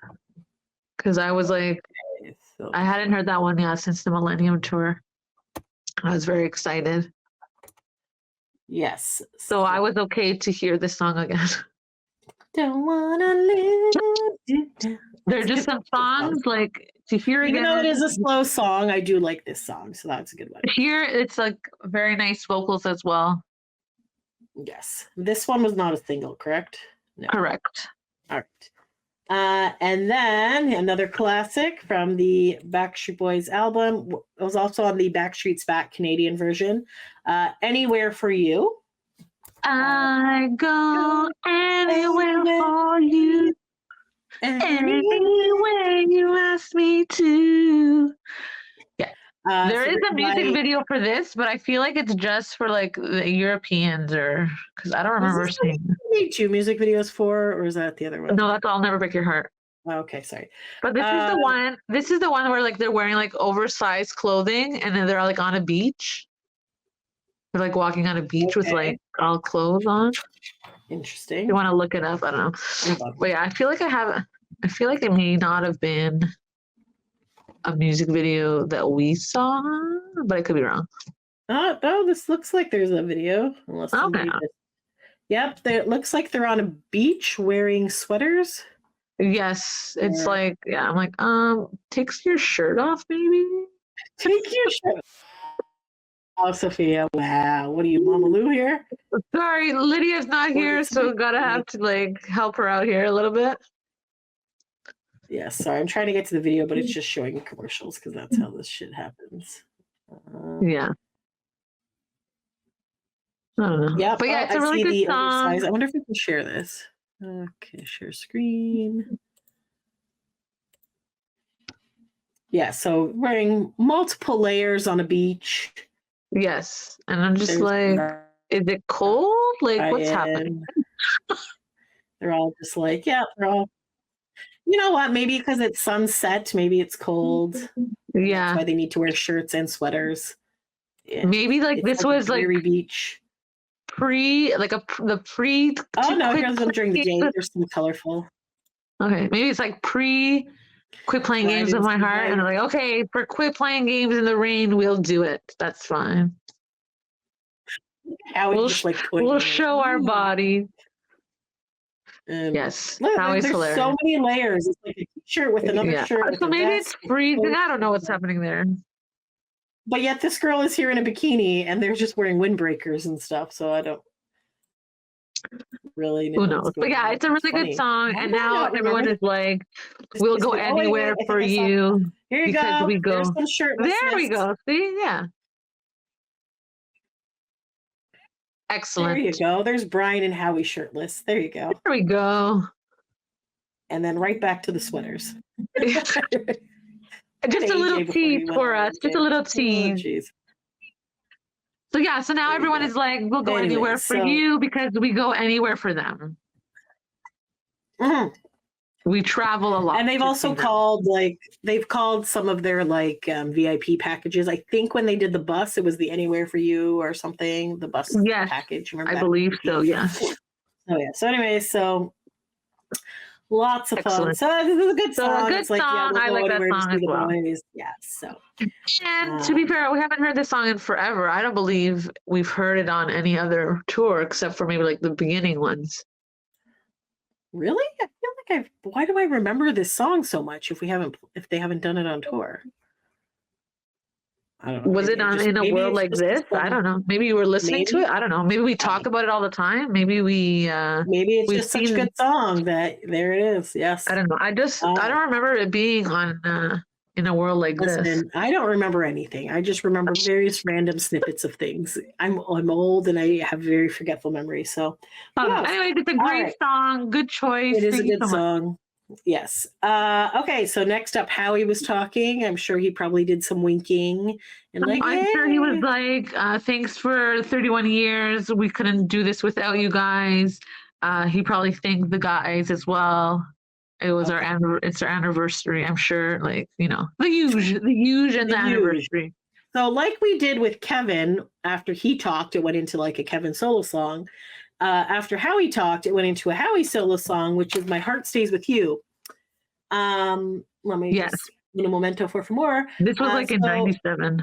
Because I was like, Okay, so I hadn't heard that one yet since the Millennium Tour. I was very excited. yes. So I was okay to hear this song again. Don't wanna lose you down. There are just some songs like to hear again. Even though it is a slow song, I do like this song, so that's a good one. Here, it's like very nice vocals as well. Yes. This one was not a single, correct? No. Correct. All right. And then another classic from the Backstreet Boys album. It was also on the Backstreet's Back Canadian version. Anywhere for You. I go anywhere for you. Anywhere you ask me to. Yeah. There is a music video for this, but I feel like it's just for like the Europeans, or because I don't remember seeing. Made 2 music videos for, or is that the other one? No, that's I'll Never Break Your Heart. Oh, okay, sorry. But this is the one. This is the one where like they're wearing like oversized clothing, and then they're like on a beach. They're like walking on a beach with like all clothes on. Interesting. You want to look it up? I don't know. But yeah, I feel like it may not have been a music video that we saw, but I could be wrong. Oh, this looks like there's a video. Unless somebody Yep, it looks like they're on a beach wearing sweaters. Yes, it's like, yeah, I'm like, take your shirt off, maybe. Take your shirt off. Oh, Sophia, wow. What are you, Mama Lou here? Sorry, Lydia's not here, so gotta have to like help her out here a little bit. Yeah, sorry. I'm trying to get to the video, but it's just showing commercials because that's how this shit happens. Yeah. I don't know. Yeah, but yeah, it's a really good song. Oversized. I wonder if we can share this. Okay, share screen. Yeah, so wearing multiple layers on a beach. Yes, and I'm just like, is it cold? Like, what's happening? They're all just like, yeah, they're all. You know what? Maybe because it's sunset, maybe it's cold. Yeah, that's why they need to wear shirts and sweaters. Yeah. Maybe like this was like beach. The pre. Oh no, here's them during the day. There's some colorful. Okay, maybe it's like quit playing games with my heart, and they're like, okay, for quit playing games in the rain, we'll do it. That's fine. We'll show our body. Yes, look, there's hilarious. So many layers. It's like a t-shirt with another shirt. So maybe it's freezing. I don't know what's happening there. But yet this girl is here in a bikini, and they're just wearing windbreakers and stuff. So I don't really know. Who knows? But yeah, it's a really good song, and now everyone is like, "We'll go anywhere for you." Here you go. We go. There we go. See, yeah. Excellent. There you go. There's Brian and Howie shirtless. There you go. There we go. And then right back to the sweaters. Just a little tease for us. Just a little tease. So yeah, so now everyone is like, we'll go anywhere for you because we go anywhere for them. Mm-hmm. We travel a lot. And they've to also see them. called some of their VIP packages. I think when they did the bus, it was the Anywhere for You or something. The bus Yes, package. Remember I that? believe so. Yes. Oh yeah. So anyway, lots of fun. Excellent. So this is a good So song. a good It's like, yeah, song. we'll I go like that anywhere to song see as the well. boys. Yeah. So And to be fair, we haven't heard this song in forever. I don't believe we've heard it on any other tour except for maybe like the beginning ones. really, I feel like why do I remember this song so much if they haven't done it on tour? I don't know. Was it on In a World Like This? I don't know. Maybe you were listening to it. I don't know. Maybe we talk about it all the time. Maybe we. Maybe it's we've just such a good song that there it is. Yes. I don't know. I don't remember it being on In a World Like This. Listen, I don't remember anything. I just remember various random snippets of things. I'm old and I have very forgetful memory. So anyway, it's a great song. Good choice. It is Thank a you good so much. song. Yes. Okay. So next up, Howie was talking. I'm sure he probably did some winking and I'm sure he was "Yay." like, thanks for 31 years. We couldn't do this without you guys. He probably thanked the guys as well. It was it's our anniversary. I'm sure, like, the huge and the anniversary. So like we did with Kevin, after he talked, it went into like a Kevin solo song. After Howie talked, it went into a Howie solo song, which is My Heart Stays With You. Let me just a memento for more. This was like in 97.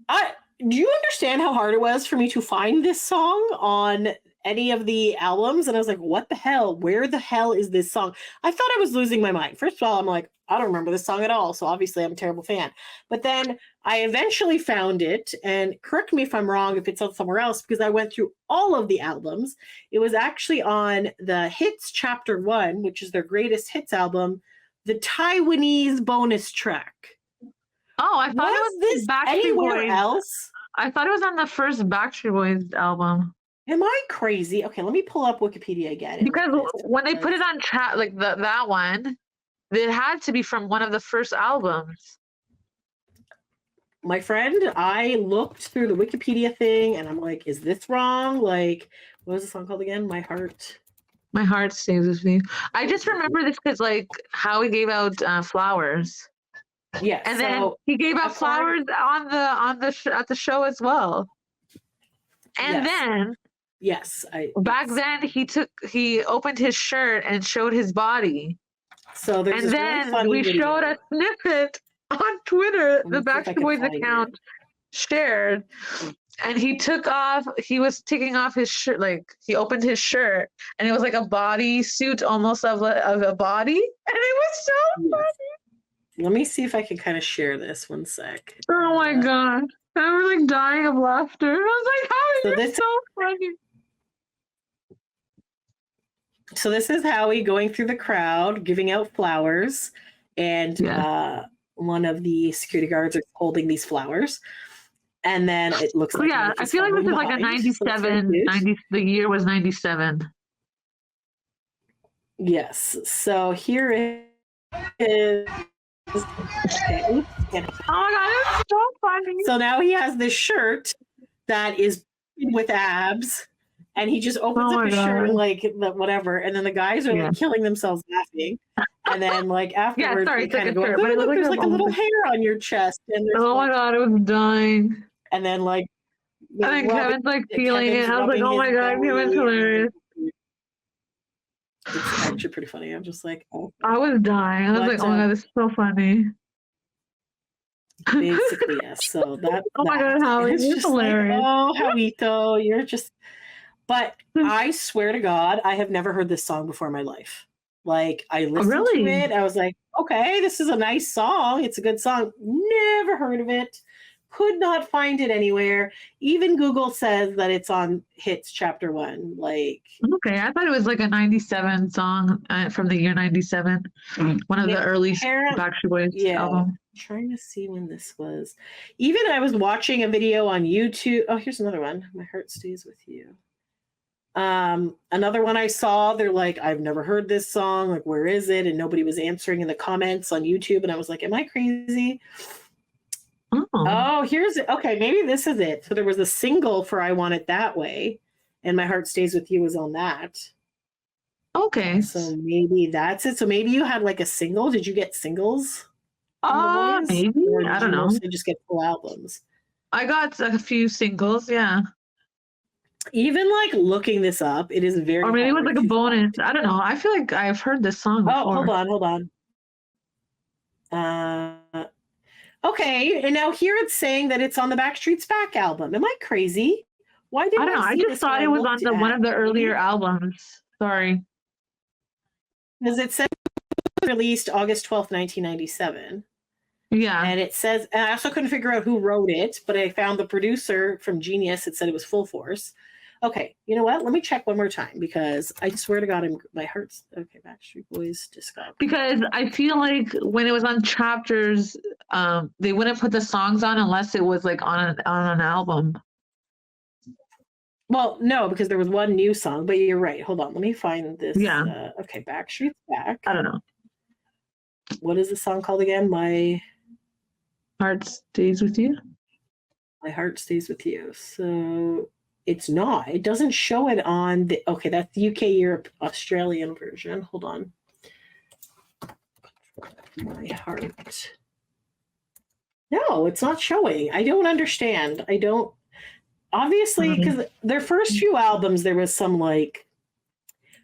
Do you understand how hard it was for me to find this song on any of the albums? And I was like, what the hell? Where the hell is this song? I thought I was losing my mind. First of all, I'm like, I don't remember this song at all. So obviously I'm a terrible fan. But then I eventually found it, and correct me if I'm wrong, if it's on somewhere else, because I went through all of the albums. It was actually on the Hits Chapter 1, which is their greatest hits album, the Taiwanese bonus track. Oh, I thought it was this Backstreet anywhere Boys. else? I thought it was on the first Backstreet Boys album. Am I crazy? Okay, let me pull up Wikipedia again. Because when they put it on chat, like that one, it had to be from one of the first albums. My friend, I looked through the Wikipedia thing and I'm like, is this wrong? Like, what was the song called again? My Heart Stays With Me. I just remember this because like Howie gave out flowers. Yeah, and then he gave out flowers at the show as well. And then back then he opened his shirt and showed his body. So there's we showed a snippet on Twitter. The Backstreet Boys account shared, and he was taking off his shirt, like he opened his shirt, and it was like a body suit almost of a body, and it was so funny. Let me see if I can kind of share this. One sec. Oh my god. I was like dying of laughter. I was like, Howie, you're so funny. So this is Howie going through the crowd, giving out flowers. And one of the security guards are holding these flowers. And then it looks like... Yeah, I feel like this is like a 97. The year was 97. Yes. So here is... Okay. Oh my god, it was so funny. So now he has this shirt that is with abs, and he just opens up his shirt and like whatever, and then the guys are like killing themselves laughing, and then like afterwards they kind of go, "Oh, look, there's like a little hair on your chest," and oh my god, I was dying. And then like, I think Kevin's like feeling it. I was like, oh my god, Kevin's hilarious. It's actually pretty funny. I'm just like, I was dying. I was like, oh my god, this is so funny. Basically, yes. So that. Oh my god, Howie, it's just hilarious. Like, oh, Howito, you're just. But I swear to God, I have never heard this song before in my life. Like I listened to it, I was like, okay, this is a nice song. It's a good song. Never heard of it. Could not find it anywhere. Even Google says that it's on Hits Chapter 1. Like, okay, I thought it was like a 97 song from the year 97. One of the early Backstreet Boys album. I'm trying to see when this was. Even I was watching a video on YouTube. Oh, here's another one. My Heart Stays With You. Another one I saw, they're like, I've never heard this song. Like, where is it? And nobody was answering in the comments on YouTube. And I was like, am I crazy? Oh, here's it. Okay, maybe this is it. So there was a single for I Want It That Way, and My Heart Stays With You was on that. Okay. So maybe that's it. So maybe you had like a single. Did you get singles from the boys? Maybe. Or I did don't you know. mostly just get full albums? I got a few singles, yeah. Even like looking this up, it is very Or maybe it was hard like a to bonus. find. I don't know. I feel like I've heard this song Oh, before. hold on. Okay, and now here it's saying that it's on the Backstreet's Back album. Am I crazy? Why I didn't don't know. I I see just this thought when it I was on looked one of at the it? earlier albums. Sorry. Because it said released August 12th, 1997. Yeah. And it says, and I also couldn't figure out who wrote it, but I found the producer from Genius. It said it was Full Force. Okay, you know what? Let me check one more time because I swear to God, my heart's okay. Backstreet Boys discography. Because I feel like when it was on chapters, they wouldn't put the songs on unless it was like on an album. Well, no, because there was one new song, but you're right. Hold on, let me find this. Yeah. Okay, Backstreet's Back. I don't know. What is the song called again? My Heart Stays With You. Heart Stays With You. So it's not. It doesn't show it on the. Okay, that's the UK, Europe, Australian version. Hold on. My Heart. No, it's not showing. I don't understand. I don't. Obviously, because their first few albums, there was some like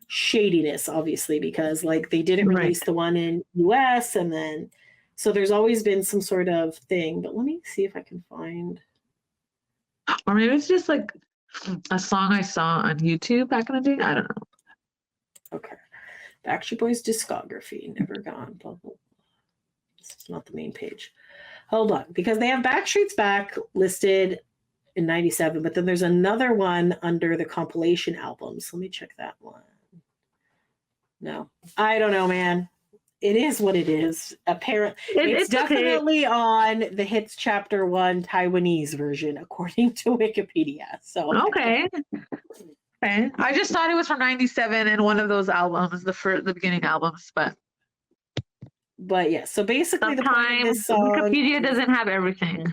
shadiness, obviously, because like they didn't release the one in US and then so there's always been some sort of thing. But let me see if I can find. Or maybe it's just like a song I saw on YouTube back in the day. I don't know. Okay. Backstreet Boys discography, Never Gone. Blah, blah. This is not the main page. Hold on, because they have Backstreet's Back listed in 97, but then there's another one under the compilation albums. Let me check that one. No, I don't know, man. It is what it is. Apparently, it's definitely okay. On the Hits Chapter 1 Taiwanese version, according to Wikipedia. So okay. Okay. I just thought it was from 97 and one of those albums, the beginning albums, but yeah. So basically, the point of this song, Wikipedia doesn't have everything.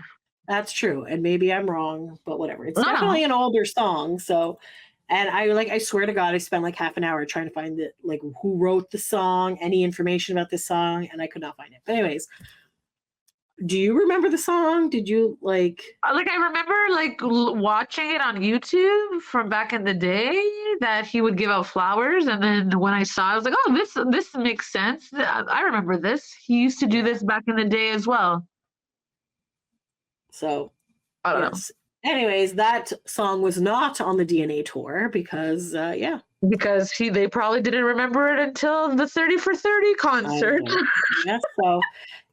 That's true, and maybe I'm wrong, but whatever. It's definitely an older song. So, and I swear to God, I spent like half an hour trying to find the like who wrote the song, any information about the song, and I could not find it. But anyways, do you remember the song? Did you like? Like I remember like watching it on YouTube from back in the day that he would give out flowers, and then when I saw it, I was like, oh, this makes sense. I remember this. He used to do this back in the day as well. So, I don't know. Anyways, that song was not on the DNA tour because, because they probably didn't remember it until the 30 for 30 concert. Yes, so,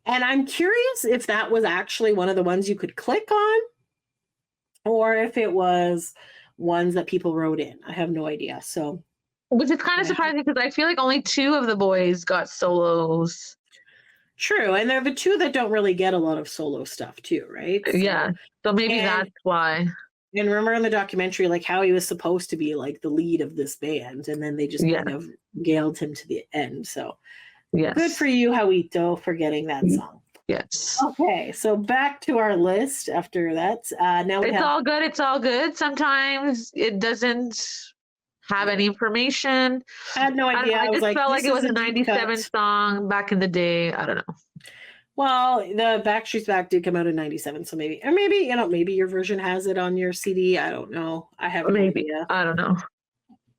and I'm curious if that was actually one of the ones you could click on, or if it was ones that people wrote in. I have no idea. So, which is kind of surprising because I feel like only 2 of the boys got solos. True, and they're the 2 that don't really get a lot of solo stuff too, right? So maybe that's why. And remember in the documentary, like how he was supposed to be like the lead of this band, and then they just kind of galed him to the end. So good for you, Hawito, for getting that song. Yes. Okay, so back to our list after that. Now it's all good. It's all good. Sometimes it doesn't have any information. I had no idea. I just felt like it was a 97 song back in the day. I don't know. Well, the Backstreet's Back did come out in 97, so maybe your version has it on your CD. I don't know. I have no idea. I don't know.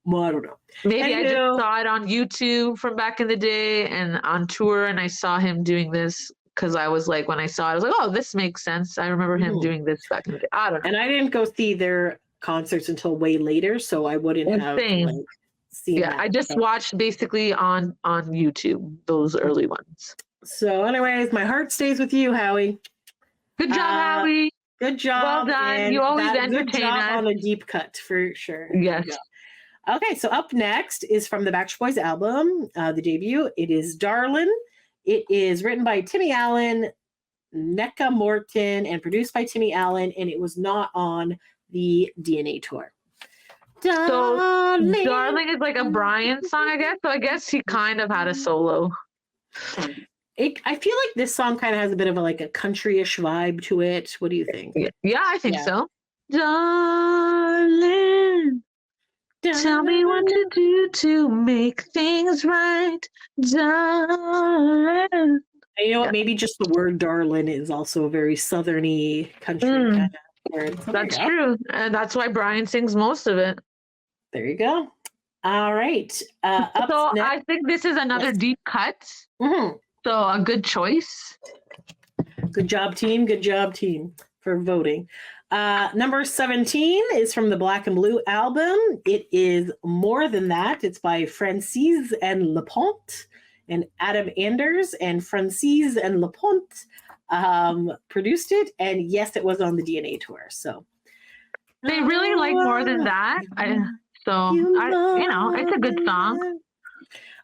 Well, I don't know. Maybe I just saw it on YouTube from back in the day and on tour, and I saw him doing this because I was like, when I saw it, I was like, oh, this makes sense. I remember him doing this back in the day. I don't know. And I didn't go see their concerts until way later, so I wouldn't have seen that. I just watched basically on YouTube those early ones. So anyways, my heart stays with you, Howie. Good job, Howie. Good job. Well done. You always entertain us. On a deep cut for sure. Yes. Okay, so up next is from the Backstreet Boys album, the debut. It is Darlin'. It is written by Timmy Allen, Neka Morton, and produced by Timmy Allen, and it was not on the DNA tour. Darling. So Darling is like a Brian song, I guess. So I guess he kind of had a solo. I feel like this song kind of has a bit of a country-ish vibe to it. What do you think? Yeah, I think so. Darling. Tell me what to do to make things right, darling. And you know what? Maybe just the word "darling" is also a very southerny country kind of word. So That's true. And that's why Brian sings most of it. There you go. All right. Up So next. I think this is another deep cut. Mhm. So a good choice. Good job, team. Good job, team, for voting. Number 17 is from the Black and Blue album. It is More Than That. It's by Francis and Laponte and Adam Anders, and Francis and Laponte produced it. And yes, it was on the DNA tour. So They really like More Than That. It's a good song.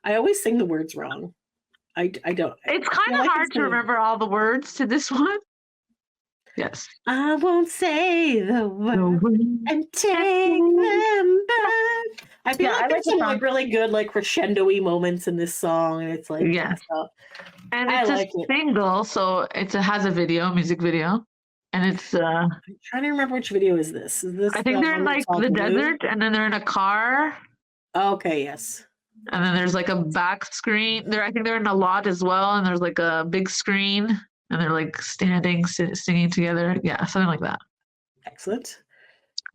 I always sing the words wrong. I don't. It's kind of hard to remember all the words to this one. Yes. I won't say the word and take them back. I feel like there's some like really good like crescendo-y moments in this song, and it's like and it's a single, so it has a music video, and it's. I'm trying to remember which video is this. Is this? I think they're in like the desert, and then they're in a car. Okay. Yes. And then there's like a back screen. I think they're in a lot as well, and there's like a big screen. And they're like standing, singing together. Yeah, something like that. Excellent.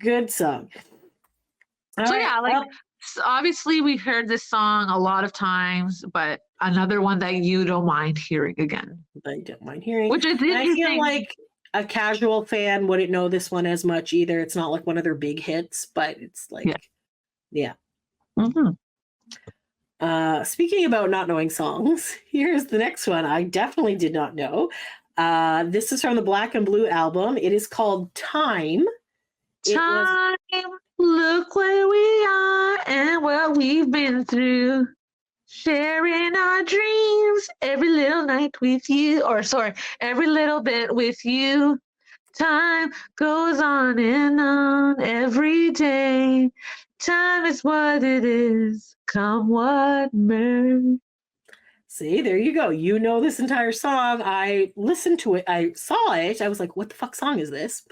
Good song. Obviously we heard this song a lot of times, but another one that you don't mind hearing again. I don't mind hearing. Which is interesting. I feel like a casual fan wouldn't know this one as much either. It's not like one of their big hits, but it's like, yeah. Mm-hmm. Speaking about not knowing songs, here's the next one I definitely did not know. This is from the Black and Blue album. It is called Time. Look where we are and what we've been through. Sharing our dreams every little night with you. Every little bit with you. Time goes on and on every day. Time is what it is. Come what may. See, there you go. You know this entire song. I listened to it. I saw it. I was like, what the fuck song is this?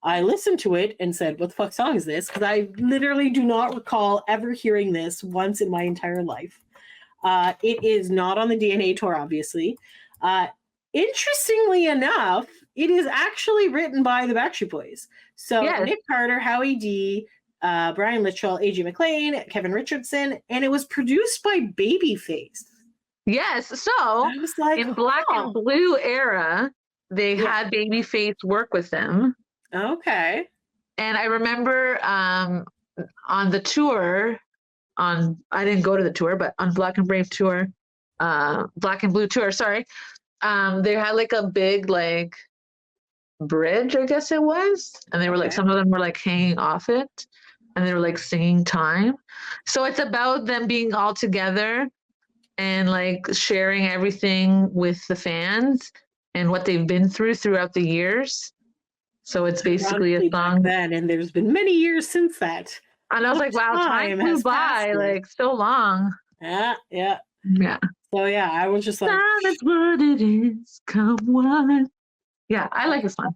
I listened to it and said, what the fuck song is this? Because I literally do not recall ever hearing this once in my entire life. It is not on the DNA tour, obviously. Interestingly enough, it is actually written by the Backstreet Boys. So Nick Carter, Howie D., Brian Littrell, A.J. McLean, Kevin Richardson, and it was produced by Babyface. Yes, so in Black and Blue era, they had Babyface work with them. Okay. And I remember on the tour, I didn't go to the tour, but on Black and Brave tour, Black and Blue tour, sorry, they had like a big like bridge, I guess it was, and they were like, some of them were like hanging off it. And they were like singing Time. So it's about them being all together and like sharing everything with the fans and what they've been through throughout the years. So it's basically a song. Then, and there's been many years since that. And I was like, wow, time flew by like so long. Yeah. So I was just like, that's what it is. Come on. Yeah, I like this one.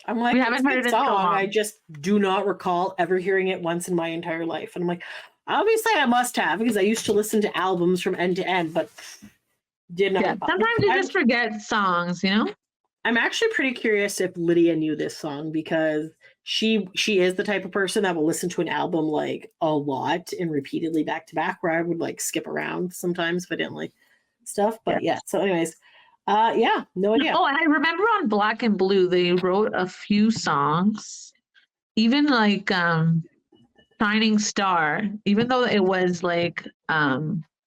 I'm like, we haven't heard it song. so long. I just do not recall ever hearing it once in my entire life. And I'm like, obviously I must have, because I used to listen to albums from end to end, but did not. Yeah, sometimes you just forget songs, you know? I'm actually pretty curious if Lydia knew this song, because she is the type of person that will listen to an album like a lot and repeatedly back to back, where I would like skip around sometimes if I didn't like stuff. But so anyways, no idea. Oh, and I remember on Black and Blue, they wrote a few songs, even like Shining Star, even though it was like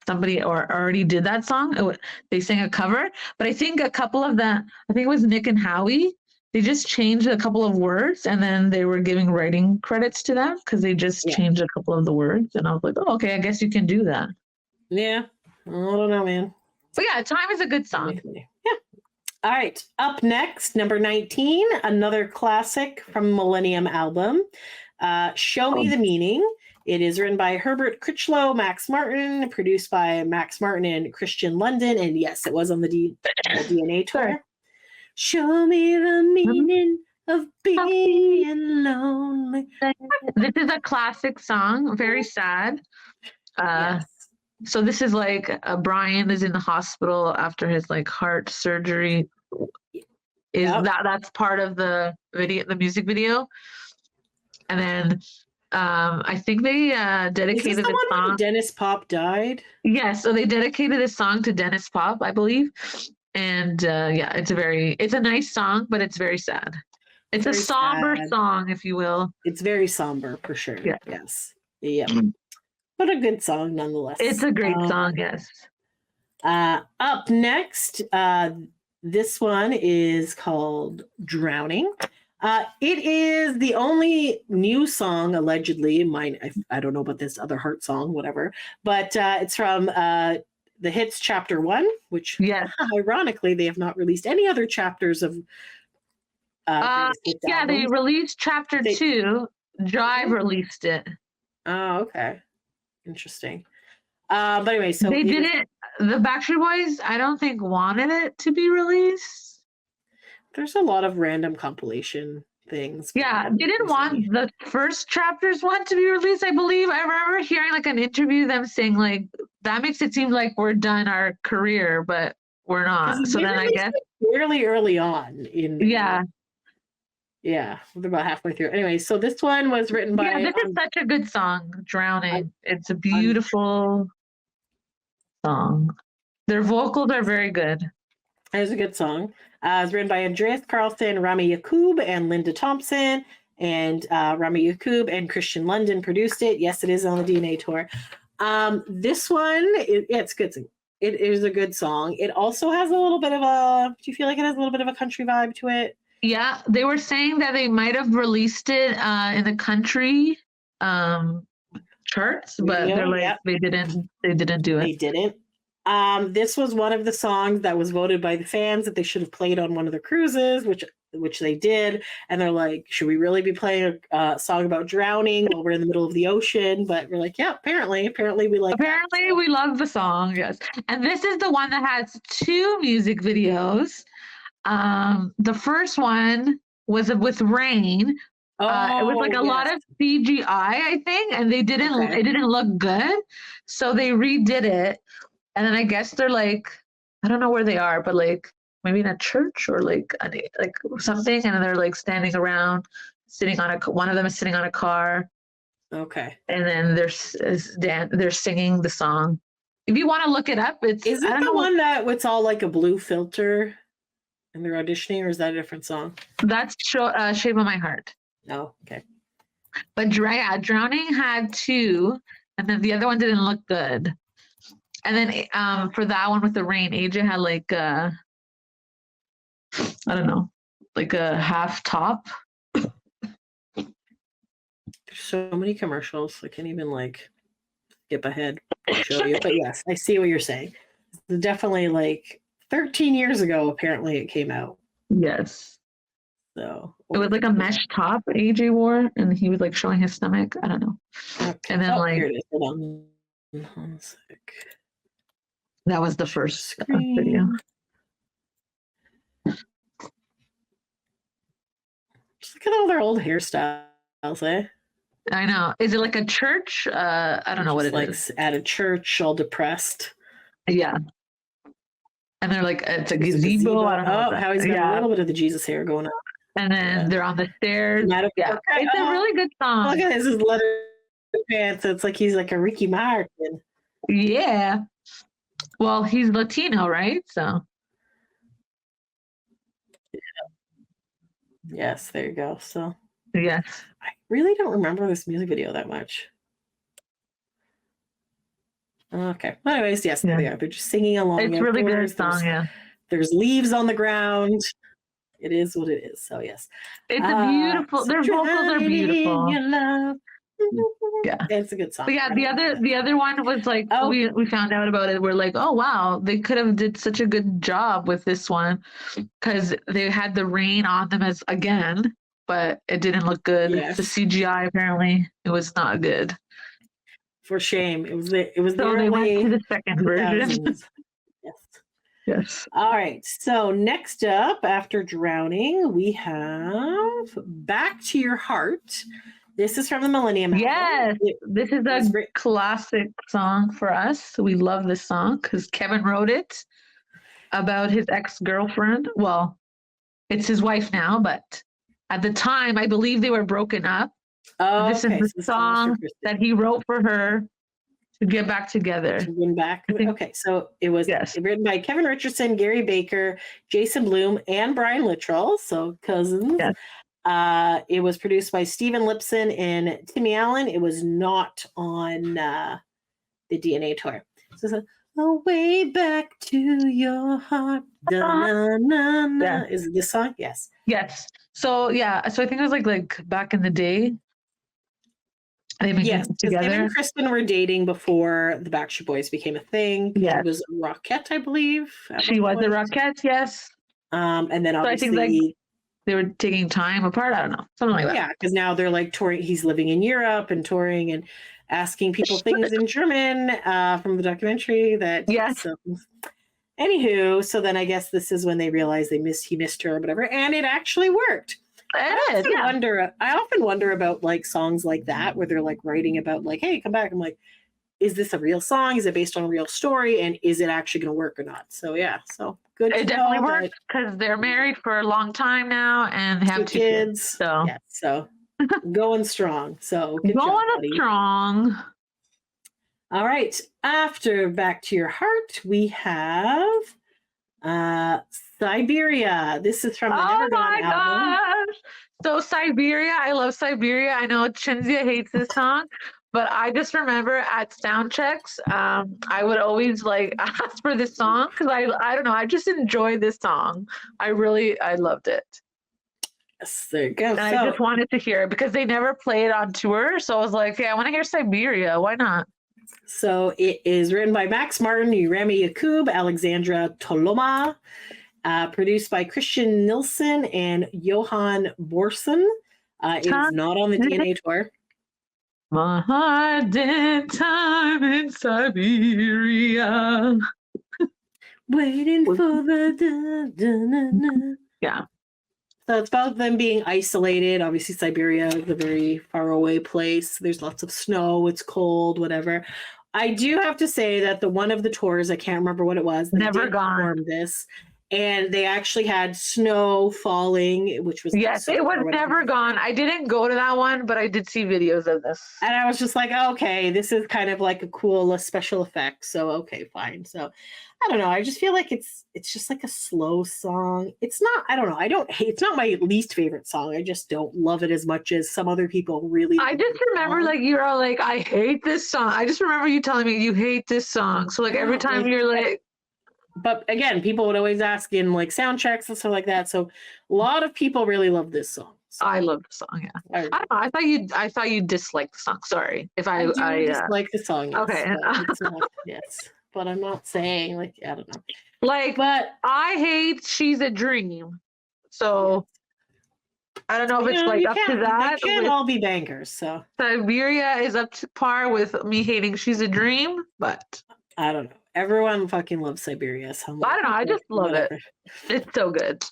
somebody already did that song, they sang a cover. But I think a couple of I think it was Nick and Howie, they just changed a couple of words, and then they were giving writing credits to them because they just changed a couple of the words. And I was like, oh, okay, I guess you can do that. Yeah, I don't know, man. But yeah, Time is a good song. Yeah. All right. Up next, number 19, another classic from Millennium album, Show Me the Meaning. It is written by Herbert Critchlow, Max Martin, produced by Max Martin and Christian London. And yes, it was on the DNA tour. Show me the meaning of being lonely. This is a classic song, very sad. Yes. So this is like Brian is in the hospital after his like heart surgery. Is Yep. that's part of the video, the music video, and then I think they Is this dedicated the the one song. when Dennis Pop died? Yes, so they dedicated this song to Dennis Pop, I believe, and yeah, it's a nice song, but it's very sad. It's Very a somber sad. song, if you will. It's very somber for sure. Yeah. Yes. Yeah. But a good song nonetheless. It's a great song, yes. Up next, this one is called Drowning. It is the only new song, allegedly. I don't know about this other heart song, whatever. But it's from the hits Chapter 1, which Yes. ironically, they have not released any other chapters of greatest hits Yeah, they albums. released Chapter 2. Drive released it. Oh, okay. Interesting. But anyway, so They didn't. The Backstreet Boys, I don't think, wanted it to be released. There's a lot of random compilation things. Yeah, they didn't want the first Chapters one to be released, I believe. I remember hearing like an interview, them saying like, that makes it seem like we're done our career, but we're not. So then I guess. Fairly early on in. Yeah. Yeah, we're about halfway through. Anyway, so this one was written by. Yeah, this is such a good song, Drowning. It's a beautiful song. Their vocals are very good. It's a good song. It's written by Andreas Carlson, Rami Yacoub, and Linda Thompson. And Rami Yacoub and Christian London produced it. Yes, it is on the DNA tour. This one, it's good. It is a good song. It also has a little bit of a. Do you feel like it has a little bit of a country vibe to it? Yeah, they were saying that they might have released it in the country charts, but they're like they didn't do it. They didn't. This was one of the songs that was voted by the fans that they should have played on one of the cruises, which they did. And they're like, should we really be playing a song about drowning while we're in the middle of the ocean? But we're like, yeah, apparently we like. Apparently, we love the song. Yes, and this is the one that has 2 music videos. The first one was with rain. It was like a lot of CGI, I think, and it didn't look good. So they redid it. And then I guess they're like, I don't know where they are, but like maybe in a church or like something. And then they're like standing around, one of them is sitting on a car. Okay. And then they're singing the song. If you want to look it up, is it the one that it's all like a blue filter? And they're auditioning, or is that a different song? That's Shape of My Heart. Oh, okay. But Drowning had 2, and then the other one didn't look good. And then for that one with the rain, AJ had like I don't know, like a half top. There's so many commercials. I can't even like skip ahead and show you. But yes, I see what you're saying. It's definitely like 13 years ago, apparently it came out. Yes. So it was like a mesh top AJ wore, and he was like showing his stomach. I don't know. Okay. And then here it is. Hold on. One sec. That was the first video. Just look at all their old hairstyles, eh? I know. Is it like a church? I don't know what it is. At a church, all depressed. Yeah. And they're like, it's a gazebo. I don't know. Oh, how he's got a little bit of the Jesus hair going on. And then they're on the stairs. Yeah. It's a really good song. Look at his leather pants. It's like he's like a Ricky Martin. Yeah. Well, he's Latino, right? So. Yeah. Yes, there you go. So. Yes. I really don't remember this music video that much. Okay. Well, anyways, yes, there they are. They're just singing along. It's really good song, yeah. There's leaves on the ground. It is what it is. So yes. It's a beautiful, their vocals are beautiful. Yeah. It's a good song. But yeah, the other one was like we found out about it. We're like, oh wow, they could have did such a good job with this one because they had the rain on them again, but it didn't look good. Yes. The CGI apparently it was not good. For shame. It was so they went to the second version. Yes. Yes. All right. So next up, after Drowning, we have Back to Your Heart. This is from the Millennium album. Yes, this is a classic song for us. We love this song because Kevin wrote it about his ex-girlfriend. Well, it's his wife now, but at the time, I believe they were broken up. Oh, This okay. is So the song that he wrote for her to get back together. to win back. I think- Okay, so it was Yes. written by Kevin Richardson, Gary Baker, Jason Bloom, and Brian Littrell, so cousins. Yes. It was produced by Stephen Lipson and Timmy Allen. It was not on the DNA tour. So it's a way back to your heart. Da-na-na-na. Yeah. Is it this song? Yes. Yes. So yeah, so I think it was like back in the day. They've been Yes, getting because him together. and Kristen were dating before the Backstreet Boys became a thing. Yes. She was a Rockette, I believe. at She one was a point. Rockette, yes. And then So I think, obviously, They were taking time apart. I don't know, something like that. yeah, because now they're like touring. He's living in Europe and touring and asking people things in German from the documentary. That Yes. So, anywho, so then I guess this is when they realized he missed her or whatever, and it actually worked. It is. Yeah. I often wonder about like songs like that where they're like writing about like, hey, come back. I'm like, is this a real song? Is it based on a real story? And is it actually going to work or not? So yeah, so good. It definitely worked because they're married for a long time now and they have two kids. So yeah, so going strong. So good job, going buddy. strong. All right. After Back to Your Heart, we have Siberia. This is from the Never Oh Gone my album. gosh. So Siberia, I love Siberia. I know Chinzia hates this song, but I just remember at sound checks, I would always like ask for this song because I don't know, I just enjoy this song. I loved it. Yes, there you go. And I just wanted to hear it because they never play it on tour. So I was like, yeah, I want to hear Siberia. Why not? So it is written by Max Martin, Rami Yacoub, Alexandra Toloma, produced by Christian Nilsson and Johan Borson. It is not on the DNA tour. My heart did time in Siberia. Waiting for the Yeah. So it's about them being isolated. Obviously, Siberia is a very far away place. There's lots of snow. It's cold, whatever. I do have to say that the one of the tours, I can't remember what it was. They Never did Gone. perform this, and they actually had snow falling, which was Yes, so it was or whatever. Never Gone. I didn't go to that one, but I did see videos of this. And I was just like, okay, this is kind of like a cool special effect. So okay, fine. So I don't know. I just feel like it's just like a slow song. It's not. I don't know. I don't hate. It's not my least favorite song. I just don't love it as much as some other people really. I love just the remember song. like you're all like, I hate this song. I just remember you telling me you hate this song. So like every Yeah, time like- you're like, But again, people would always ask in like sound checks and stuff like that. So a lot of people really love this song. So I love the song. Yeah, I don't know. I thought you disliked the song. Sorry if I do just like the song. Yes, okay. but it's not, yes, but I'm not saying like I don't know. like But I hate She's a Dream. So I don't know if it's you know, like you up to can't- that. They can't with- all be bangers. So Siberia is up to par with me hating She's a Dream, but I don't know. Everyone fucking loves Siberia. So I'm I don't know. I okay, just love it. whatever. It's so good.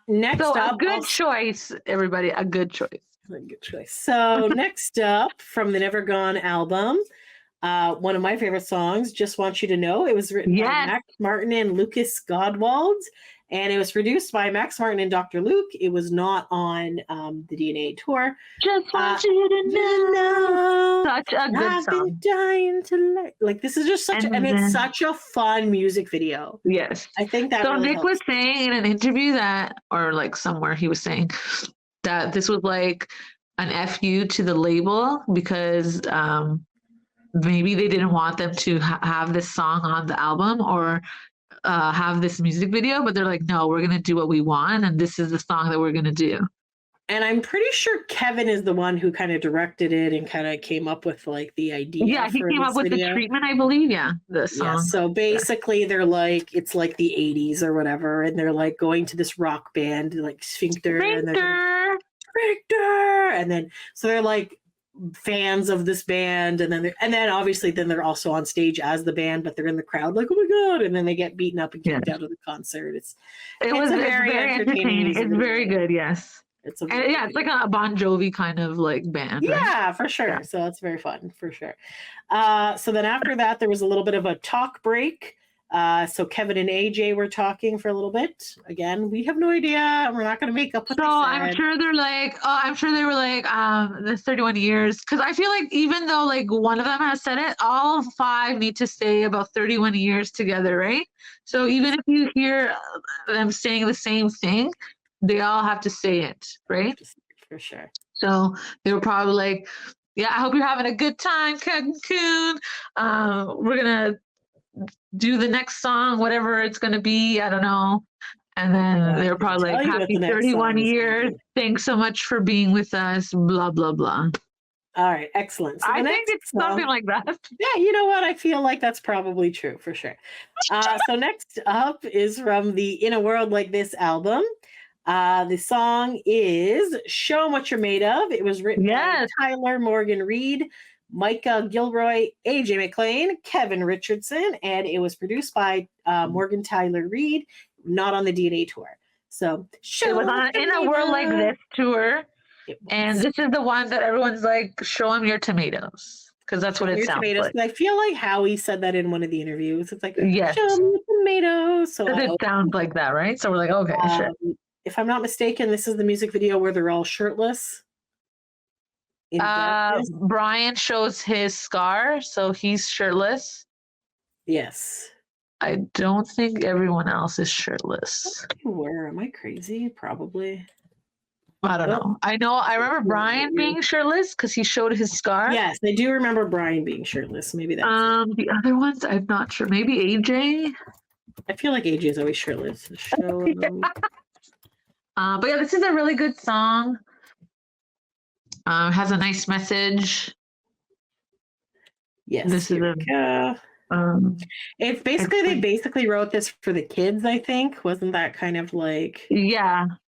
Next So up, a good choice, everybody. A good choice. Good choice. So next up from the Never Gone album, one of my favorite songs, Just Want You to Know. It was written by Yes. Max Martin and Lucas Godwald, and it was produced by Max Martin and Dr. Luke. It was not on the DNA tour. Just want you to know. Such a good I've song. been dying to like this is just such And and then- it's such a fun music video. Yes. I think that So really Nick helps. was saying in an interview that, or like somewhere he was saying that this was like an FU to the label because maybe they didn't want them to have this song on the album or have this music video, but they're like, no, we're gonna do what we want, and this is the song that we're gonna do. And I'm pretty sure Kevin is the one who kind of directed it and kind of came up with like the idea. Yeah, he for came this up with video. the treatment, I believe. Yeah, the song. Yeah, so basically they're like it's like the 80s or whatever, and they're like going to this rock band like Sphincter, and they're Sphincter. Sphincter, and then so they're like fans of this band, and then obviously then they're also on stage as the band, but they're in the crowd like, oh my god, and then they get beaten up and kicked out of the concert. It's very entertaining. It's very good. Yes. It's it's like a Bon Jovi kind of like band. Yeah, right? for sure. Yeah. So it's very fun for sure. So then after that, there was a little bit of a talk break. So Kevin and AJ were talking for a little bit. Again, we have no idea. We're not going to make up what they said. I'm sure they're like, I'm sure they were like, the 31 years. Because I feel like even though like one of them has said it, all 5 need to stay about 31 years together, right? So even if you hear them saying the same thing, they all have to say it, right? For sure. So they were probably like, yeah, I hope you're having a good time, Cancun. We're going to do the next song, whatever it's going to be. I don't know. And then they were probably like, happy 31 years. Thanks so much for being with us, blah, blah, blah. All right, excellent. So I think it's something like that. Yeah, you know what? I feel like that's probably true for sure. So next up is from the In a World Like This album. The song is Show 'Em What You're Made Of. It was written by Tyler Morgan Reed, Micah Gilroy, AJ McLean, Kevin Richardson, and it was produced by Morgan Tyler Reed, not on the DNA tour. So it was on In a World Like This tour. And this is the one that everyone's like, show 'em your tomatoes. Because that's what it sounds like. I feel like Howie said that in one of the interviews. It's like, show 'em your tomatoes. So it sounds like that, right? So we're like, okay, sure. If I'm not mistaken, this is the music video where they're all shirtless. Brian shows his scar, so he's shirtless. Yes. I don't think everyone else is shirtless. Where am I crazy? Probably. I don't know. I remember Brian being shirtless because he showed his scar. Yes, I do remember Brian being shirtless. Maybe that's the other ones I'm not sure. Maybe AJ. I feel like AJ is always shirtless. But yeah, this is a really good song. Has a nice message. Yes. This is it's basically they basically wrote this for the kids, I think. Wasn't that kind of like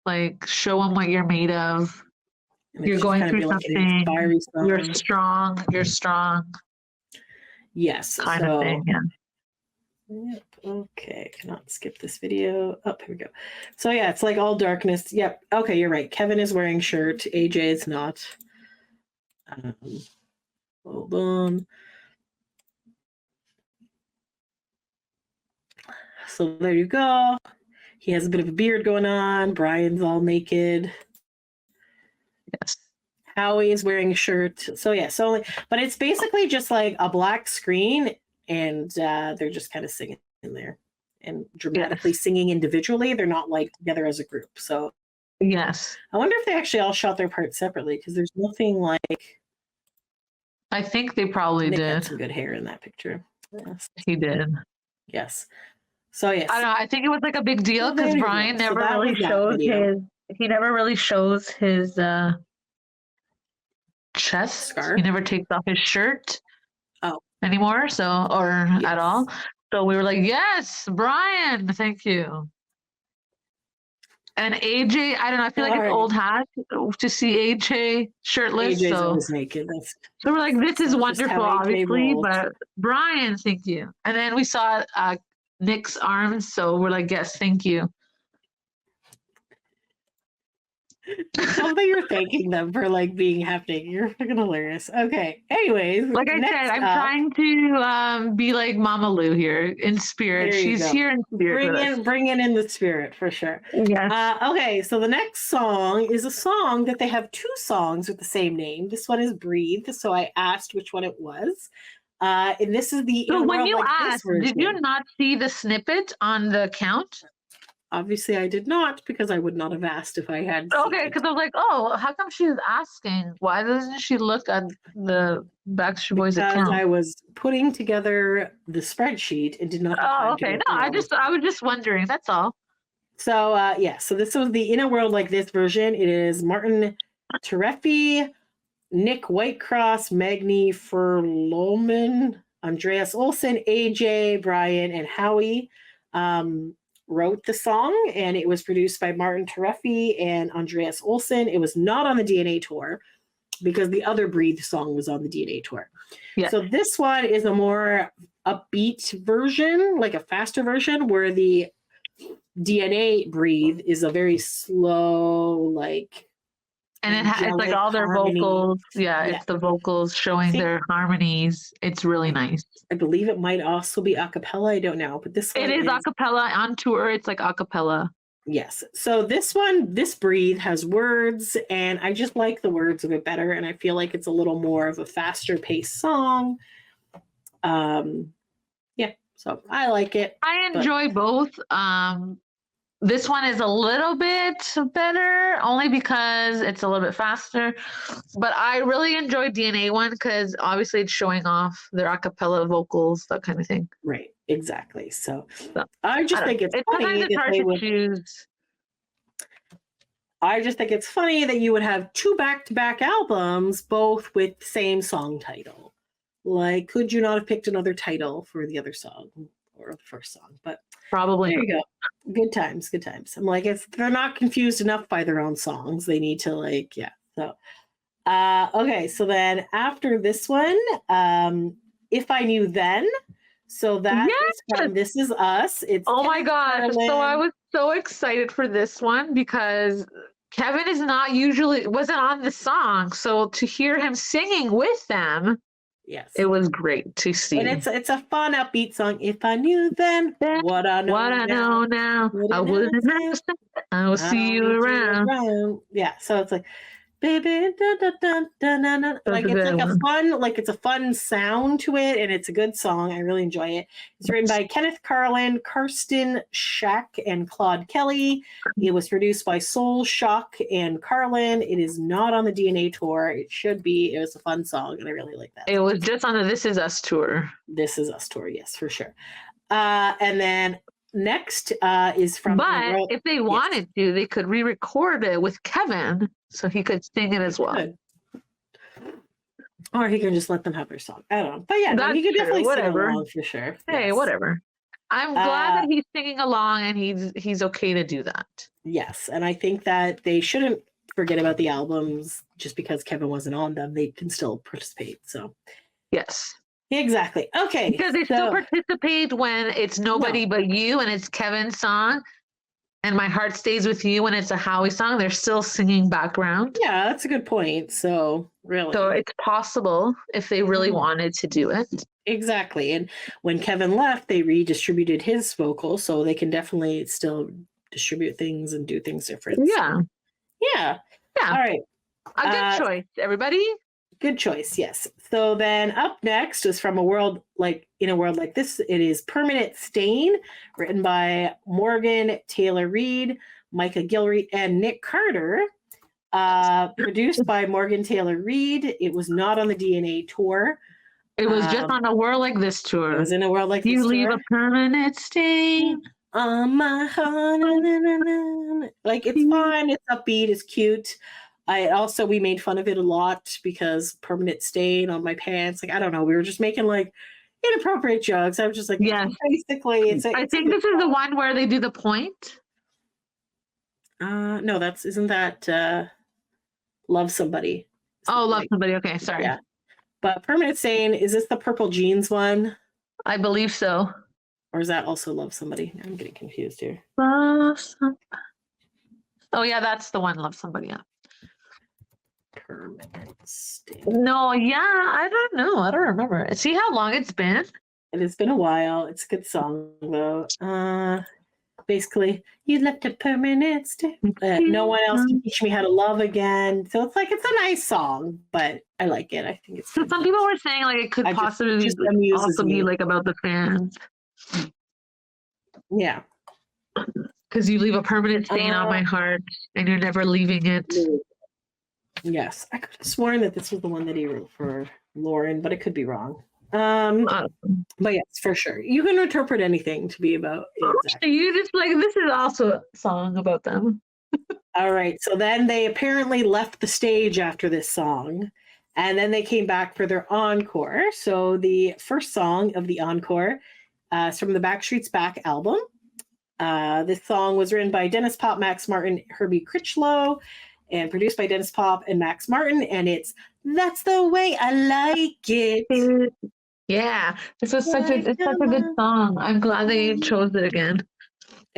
like show them what you're made of. You're going through something. You're strong. You're strong. Yes. Kind of thing, yeah. Yep. Okay. Cannot skip this video. Oh, here we go. So yeah, it's like all darkness. Yep. Okay, you're right. Kevin is wearing shirt. AJ is not. Hold on. So there you go. He has a bit of a beard going on. Brian's all naked. Yes. Howie is wearing a shirt. So yeah, but it's basically just like a black screen, and they're just kind of singing in there and dramatically singing individually. They're not like together as a group. So yes. I wonder if they actually all shot their parts separately, because there's nothing like. I think they probably did. Had some good hair in that picture. Yes. He did. Yes. So yes. I don't know. I think it was like a big deal because Brian never really shows his. He never really shows his chest. Scarf? He never takes off his shirt. Anymore. So at all. So we were like, yes, Brian. Thank you. And AJ, I don't know. I feel like it's old hat to see AJ shirtless. AJ's always naked. So we're like, this is wonderful, obviously, but Brian, thank you. And then we saw Nick's arms, so we're like, yes, thank you. How that you're thanking them for like being half naked. You're freaking hilarious. Okay. Anyways, like I said, I'm trying to be like Mama Lou here in spirit. She's here in spirit. Bring in the spirit for sure. Yes. Okay. So the next song is a song that they have 2 songs with the same name. This one is Breathe. So I asked which one it was. And this is the. So when you asked, did you not see the snippet on the account? Obviously, I did not, because I would not have asked if I had. Okay, because I was like, oh, how come she's asking? Why doesn't she look at the Backstreet Boys account? Because I was putting together the spreadsheet and did not have time okay. No, I was just wondering. That's all. So, so this was the In a World Like This version. It is Martin Tereffi, Nick Whitecross, Magni Furloman, Andreas Olsen, AJ, Brian, and Howie. Wrote the song, and it was produced by Martin Tereffi and Andreas Olsen. It was not on the DNA tour. because the other Breathe song was on the DNA tour. Yeah. So this one is a more upbeat version, like a faster version, where the DNA Breathe is a very slow, like, And it's like angelic all their harmony. vocals. Yeah, Yeah. it's the vocals showing their harmonies. It's really nice. I believe it might also be a cappella. I don't know, but this one It is a cappella on tour. It's like a cappella. Yes. So this Breathe has words, and I just like the words a bit better, and I feel like it's a little more of a faster paced song. Yeah, so I like it. I enjoy both. This one is a little bit better only because it's a little bit faster, but I really enjoy DNA one because obviously it's showing off their a cappella vocals, that kind of thing. Right, exactly. So I just think it's funny sometimes it's that hard they to would, choose. I just think it's funny that you would have two back-to-back albums, both with the same song title. Like, could you not have picked another title for the other song or the first song? But Probably. there you go. Good times, good times. I'm like, if they're not confused enough by their own songs, they need to like, yeah. So, okay. So then after this one, If I Knew Then. So that is from This Is Us. It's Oh my Kenneth gosh. Carlin. So I was so excited for this one because Kevin is not wasn't on the song. So to hear him singing with them, Yes, it was great to see. and it's a fun upbeat song. If I knew then what I know what I know now, I wouldn't have said, I will see you around. Yeah, so it's like, baby, da, da, da, da, da, da. Like it's a fun sound to it, and it's a good song. I really enjoy it. It's written by Kenneth Carlin, Karsten Schack, and Claude Kelly. It was produced by Soul Shock and Carlin. It is not on the DNA tour. It should be. It was a fun song, and I really like that. It was just on the This Is Us tour. This Is Us tour, yes, for sure. And then next is from. But if they wanted to, they could re-record it with Kevin, so he could sing it as well. Good. Or he can just let them have their song. I don't know. But yeah, no, he could definitely sing along for sure. Hey, Yes. whatever. I'm glad that he's singing along and he's okay to do that. Yes, and I think that they shouldn't forget about the albums just because Kevin wasn't on them. They can still participate. So yes. Exactly. Okay. Because they still participate when it's Nobody But You and it's Kevin's song. And My Heart Stays With You when it's a Howie song. They're still singing background. Yeah, that's a good point. So really. So it's possible if they really wanted to do it. Exactly. And when Kevin left, they redistributed his vocal, so they can definitely still distribute things and do things different. Yeah. Yeah. Yeah. All right. A good choice, everybody. Good choice, yes. So then up next is from In a World Like This. It is Permanent Stain, written by Morgan Taylor Reid, Micah Gilreath, and Nick Carter. Produced by Morgan Taylor Reid. It was not on the DNA tour. It was just on A World Like This tour. It was In a World Like This You tour. leave a permanent stain on my heart. Like, it's fun, it's upbeat, it's cute. We made fun of it a lot because Permanent Stain on my pants. Like, I don't know, we were just making like inappropriate jokes. I was just like, yes. Basically, I think this is the one where they do the point. No, isn't that Love Somebody? Love Somebody. Okay, sorry. Yeah. But Permanent Stain, is this the Purple Jeans one? I believe so. Or is that also Love Somebody? I'm getting confused here. Love Somebody. Oh yeah, that's the one. Love Somebody. Yeah. Permanent Stain. No, yeah, I don't know. I don't remember. See how long it's been? It has been a while. It's a good song though. Basically, you left a permanent stain. No one else can teach me how to love again. So it's a nice song, but I like it. I think it's. So some people were saying like it could possibly also be like about the fans. Yeah. Because you leave a permanent stain on my heart, and you're never leaving it. Yes, I could have sworn that this was the one that he wrote for Lauren, but I could be wrong. But yes, for sure, you can interpret anything to be about. Exactly. You just this is also a song about them. All right, so then they apparently left the stage after this song, and then they came back for their encore. So the first song of the encore is from the Backstreet's Back album. This song was written by Dennis Pop, Max Martin, Herbie Critchlow. and produced by Dennis Pop and Max Martin. And it's That's the Way I Like It. Yeah, this was such a good song. I'm glad they chose it again.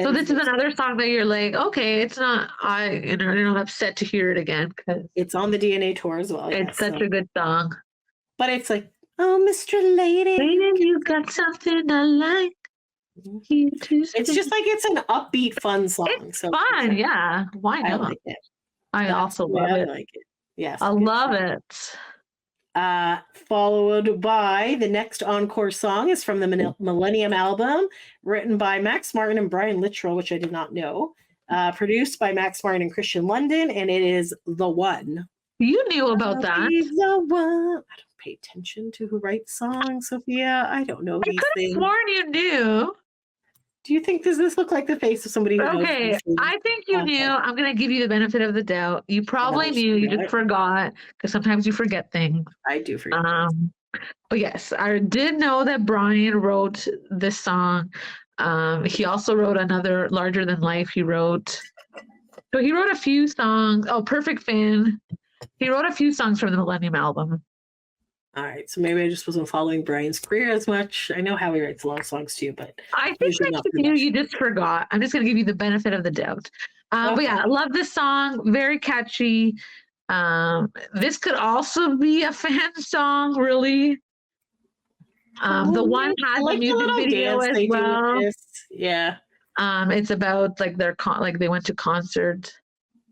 So this is another song that you're like, okay, it's not. You're not upset to hear it again because it's on the DNA tour as well. It's such a good song. But it's like, oh, Mr. Lady, you got something I like. It's just like it's an upbeat, fun song. It's fun, yeah. Why not? I like it. I also love it. I like it. Yes, I love it. Followed by the next encore song is from the Millennium album, written by Max Martin and Brian Littrell, which I did not know. Produced by Max Martin and Christian London, and it is The One. You knew about that. The One. I don't pay attention to who writes songs, Sophia. I don't know these things. I could have sworn you knew. Do you think, does this look like the face of somebody who knows Okay, these things? I think you knew. I'm going to give you the benefit of the doubt. You probably knew. You just forgot because sometimes you forget things. I do forget. But yes, I did know that Brian wrote this song. He also wrote another Larger Than Life. He wrote a few songs. Oh, Perfect Fan. He wrote a few songs from the Millennium album. All right, so maybe I just wasn't following Brian's career as much. I know how he writes a lot of songs too, but I think that you knew, you just forgot. I'm just going to give you the benefit of the doubt. But yeah, I love this song. Very catchy. This could also be a fan song, really. The One has a music video as well. Yeah. It's about like they went to concert.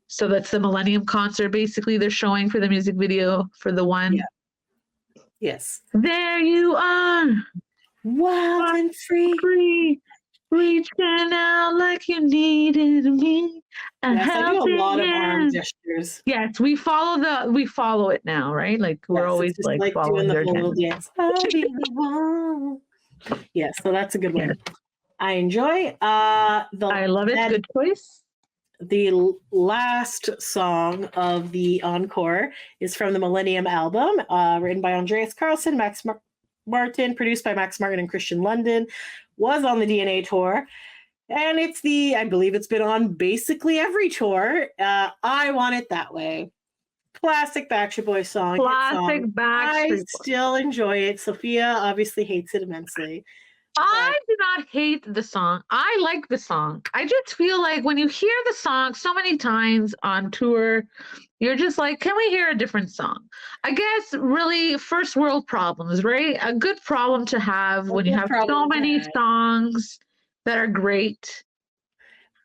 So that's the Millennium concert. Basically, they're showing for the music video for The One. Yeah. Yes. There you are. Wild and free. Reaching out like you needed me. Yes, I do a lot of arm gestures. Yes, we follow it now, right? Like we're always like following their dance. Yes, so that's a good one. Yes. I enjoy. I love it. Good choice. The last song of the encore is from the Millennium album, written by Andreas Carlson, Max Martin, produced by Max Martin and Christian London, was on the DNA tour. And I believe it's been on basically every tour. I Want It That Way. Classic Backstreet Boys song. Classic Backstreet Boys. I still enjoy it. Sophia obviously hates it immensely. I do not hate the song. I like the song. I just feel like when you hear the song so many times on tour, you're just like, can we hear a different song? I guess really first world problems, right? A good problem to have when you have so many songs that are great.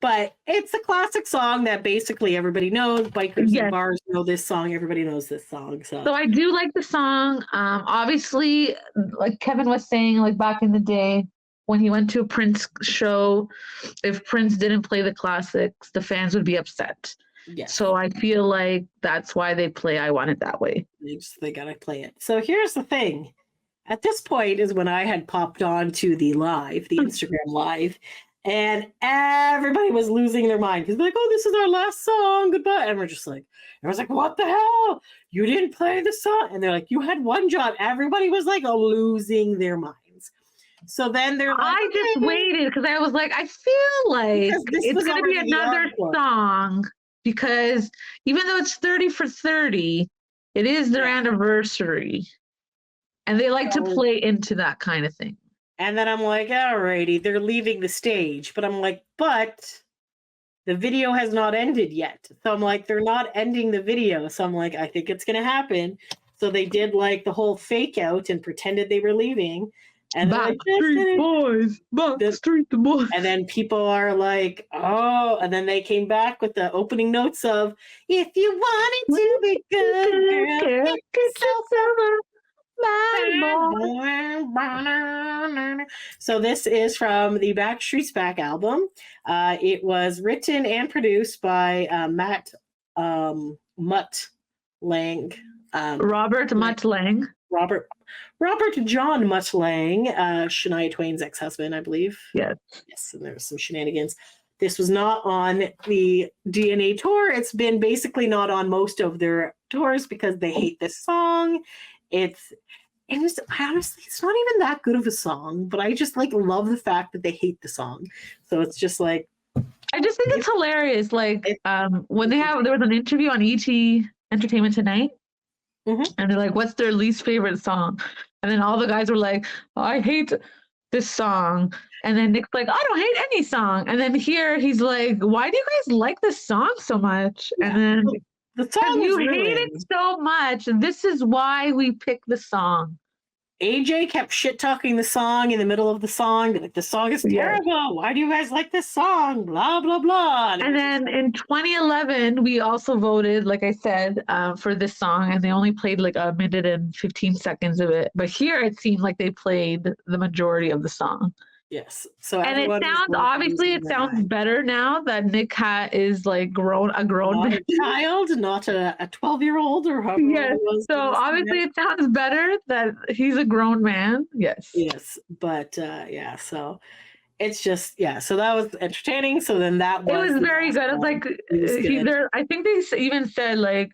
But it's a classic song that basically everybody knows. Bikers and bars know this song. Everybody knows this song. So I do like the song. Obviously, like Kevin was saying, like back in the day when he went to a Prince show, if Prince didn't play the classics, the fans would be upset. Yes. So I feel like that's why they play I Want It That Way. They got to play it. So here's the thing. At this point is when I had popped on to the Instagram live. And everybody was losing their mind because they're like, oh, this is our last song. Goodbye. And we're just like, everyone's like, what the hell? You didn't play the song. And they're like, you had one job. Everybody was like losing their minds. So then they're like, I just waited because I was like, I feel like it's going to be another song because even though it's 30 for 30, it is their anniversary. And they like to play into that kind of thing. And then I'm like, alrighty, they're leaving the stage. But I'm like, but the video has not ended yet. So I'm like, they're not ending the video. So I'm like, I think it's going to happen. So they did like the whole fake out and pretended they were leaving. And Backstreet Boys. And then people are like, oh. And then they came back with the opening notes of, if you want it to be good, girl, get yourself So this is from the Backstreet's Back album. It was written and produced by Mutt Lang. Robert Mutt Lang. Robert John Mutt Lang, Shania Twain's ex-husband, I believe. Yes. Yes, and there was some shenanigans. This was not on the DNA tour. It's been basically not on most of their tours because they hate this song. Honestly, it's not even that good of a song, but I just like love the fact that they hate the song. So it's just like, I just think it's hilarious. Like when there was an interview on ET Entertainment Tonight, and they're like, "What's their least favorite song?" And then all the guys were like, oh, "I hate this song." And then Nick's like, "I don't hate any song." And then here he's like, "Why do you guys like this song so much?" And then the song you was hate ruined. it so much. This is why we picked the song. AJ kept shit talking the song in the middle of the song. Like, the song is terrible. Why do you guys like this song? Blah, blah, blah. And then in 2011, we also voted, like I said, for this song, and they only played like a minute and 15 seconds of it. But here it seemed like they played the majority of the song. Yes. So and it sounds better now that Nick is like a grown not man. a child, not a 12-year-old or however. Yes. So obviously it sounds better that he's a grown man. Yes. Yes. But yeah, so it's just so that was entertaining. So then that was it was very good. It's like I think they even said like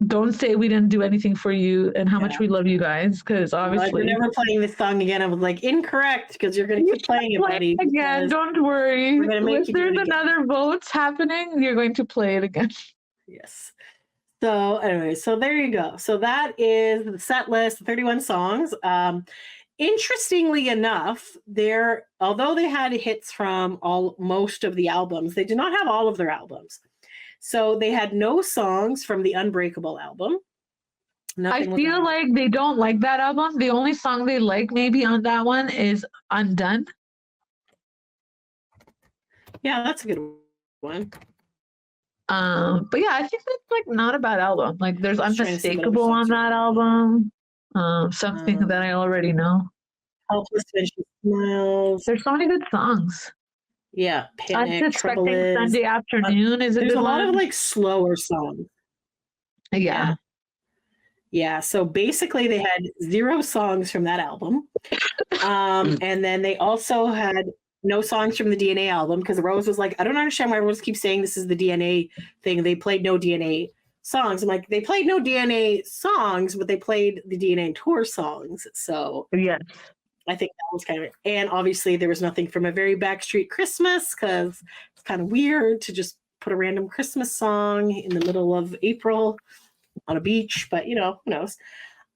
don't say we didn't do anything for you and how much we love you guys, because obviously we're never playing this song again. I was like, incorrect, because you're going to keep playing it, buddy. Again, don't worry. If there's another votes happening, you're going to play it again. Yes. So anyway, so there you go. So that is the set list, 31 songs. Interestingly enough, although they had hits from most of the albums, they did not have all of their albums. So they had no songs from the Unbreakable album. I feel like they don't like that album. The only song they like maybe on that one is Undone. Yeah, that's a good one. But yeah, I think that's like not a bad album. Like there's Unmistakable on that album. Something that I already know. Helpless When She Smiles. There's so many good songs. Yeah, Panic, Unsuspecting Sunday Afternoon is a good one. There's a lot of like slower songs. Yeah. Yeah, so basically they had 0 songs from that album. And then they also had no songs from the DNA album, because Rose was like, I don't understand why everyone keeps saying this is the DNA thing. They played no DNA songs. I'm like, they played no DNA songs, but they played the DNA tour songs. So yes. I think that was kind of it. And obviously there was nothing from A Very Backstreet Christmas, because it's kind of weird to just put a random Christmas song in the middle of April on a beach, but who knows.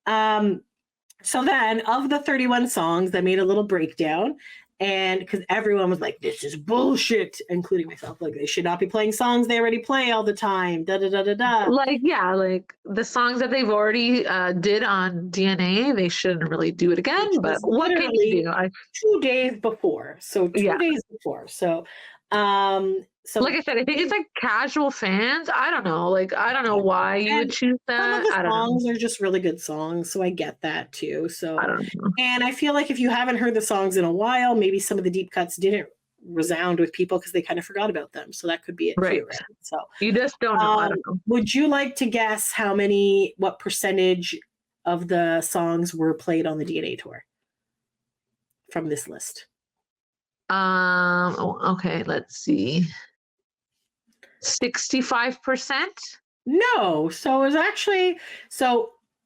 So then of the 31 songs, they made a little breakdown, and because everyone was like, this is bullshit, including myself, like they should not be playing songs they already play all the time, da da da da da. Like the songs that they've already did on DNA, they shouldn't really do it again. But what can you do? 2 days before. So 2 days before. So so like I said, I think it's like casual fans. I don't know. Like I don't know why you would choose that. Some of the songs are just really good songs, so I get that too. So I don't know. And I feel like if you haven't heard the songs in a while, maybe some of the deep cuts didn't resound with people because they kind of forgot about them. So that could be it too. Right? So you just don't know. I don't know. Would you like to guess what percentage of the songs were played on the DNA tour from this list? Okay, let's see. 65%? No. So it was actually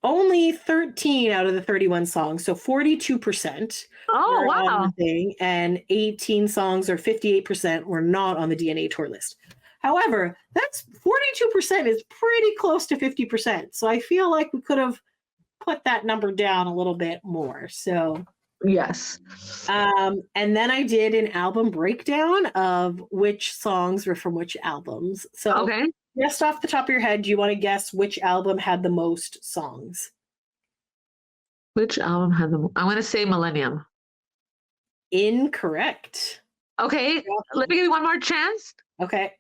only 13 out of the 31 songs. So 42%. Oh, wow. On the thing, and 18 songs or 58% were not on the DNA tour list. However, that's 42% is pretty close to 50%. So I feel like we could have put that number down a little bit more. So yes. And then I did an album breakdown of which songs were from which albums. So just off the top of your head, do you want to guess which album had the most songs? Which album had the most? I want to say Millennium. Incorrect. Okay, let me give you one more chance. Okay.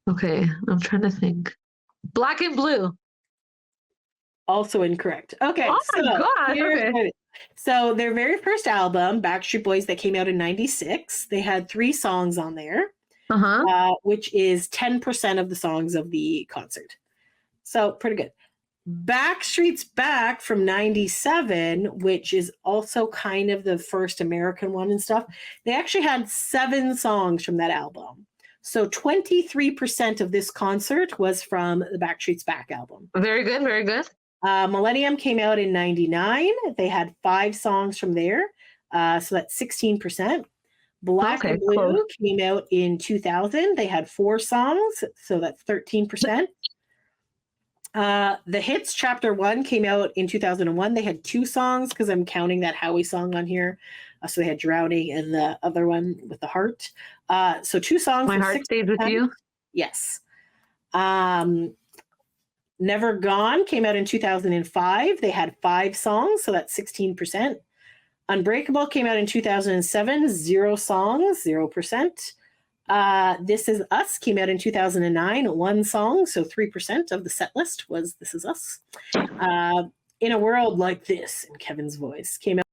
Okay, I'm trying to think. Black and Blue. Also incorrect. Okay. Oh my God. Okay. So their very first album, Backstreet Boys, that came out in '96, they had 3 songs on there, which is 10% of the songs of the concert. So pretty good. Backstreet's Back from '97, which is also kind of the first American one and stuff. They actually had 7 songs from that album. So 23% of this concert was from the Backstreet's Back album. Very good. Very good. Millennium came out in 99. They had 5 songs from there. So that's 16%. Black and Blue close. came out in 2000. They had 4 songs. So that's 13%. The Hits Chapter 1 came out in 2001. They had 2 songs because I'm counting that Howie song on here. So they had Drowning and the other one with the heart. So 2 songs. My Heart Stayed With You. Yes. Never Gone came out in 2005. They had 5 songs, so that's 16%. Unbreakable came out in 2007, 0 songs, 0%. This Is Us came out in 2009, 1 song, so 3% of the set list was This Is Us. In a World Like This, in Kevin's voice, came out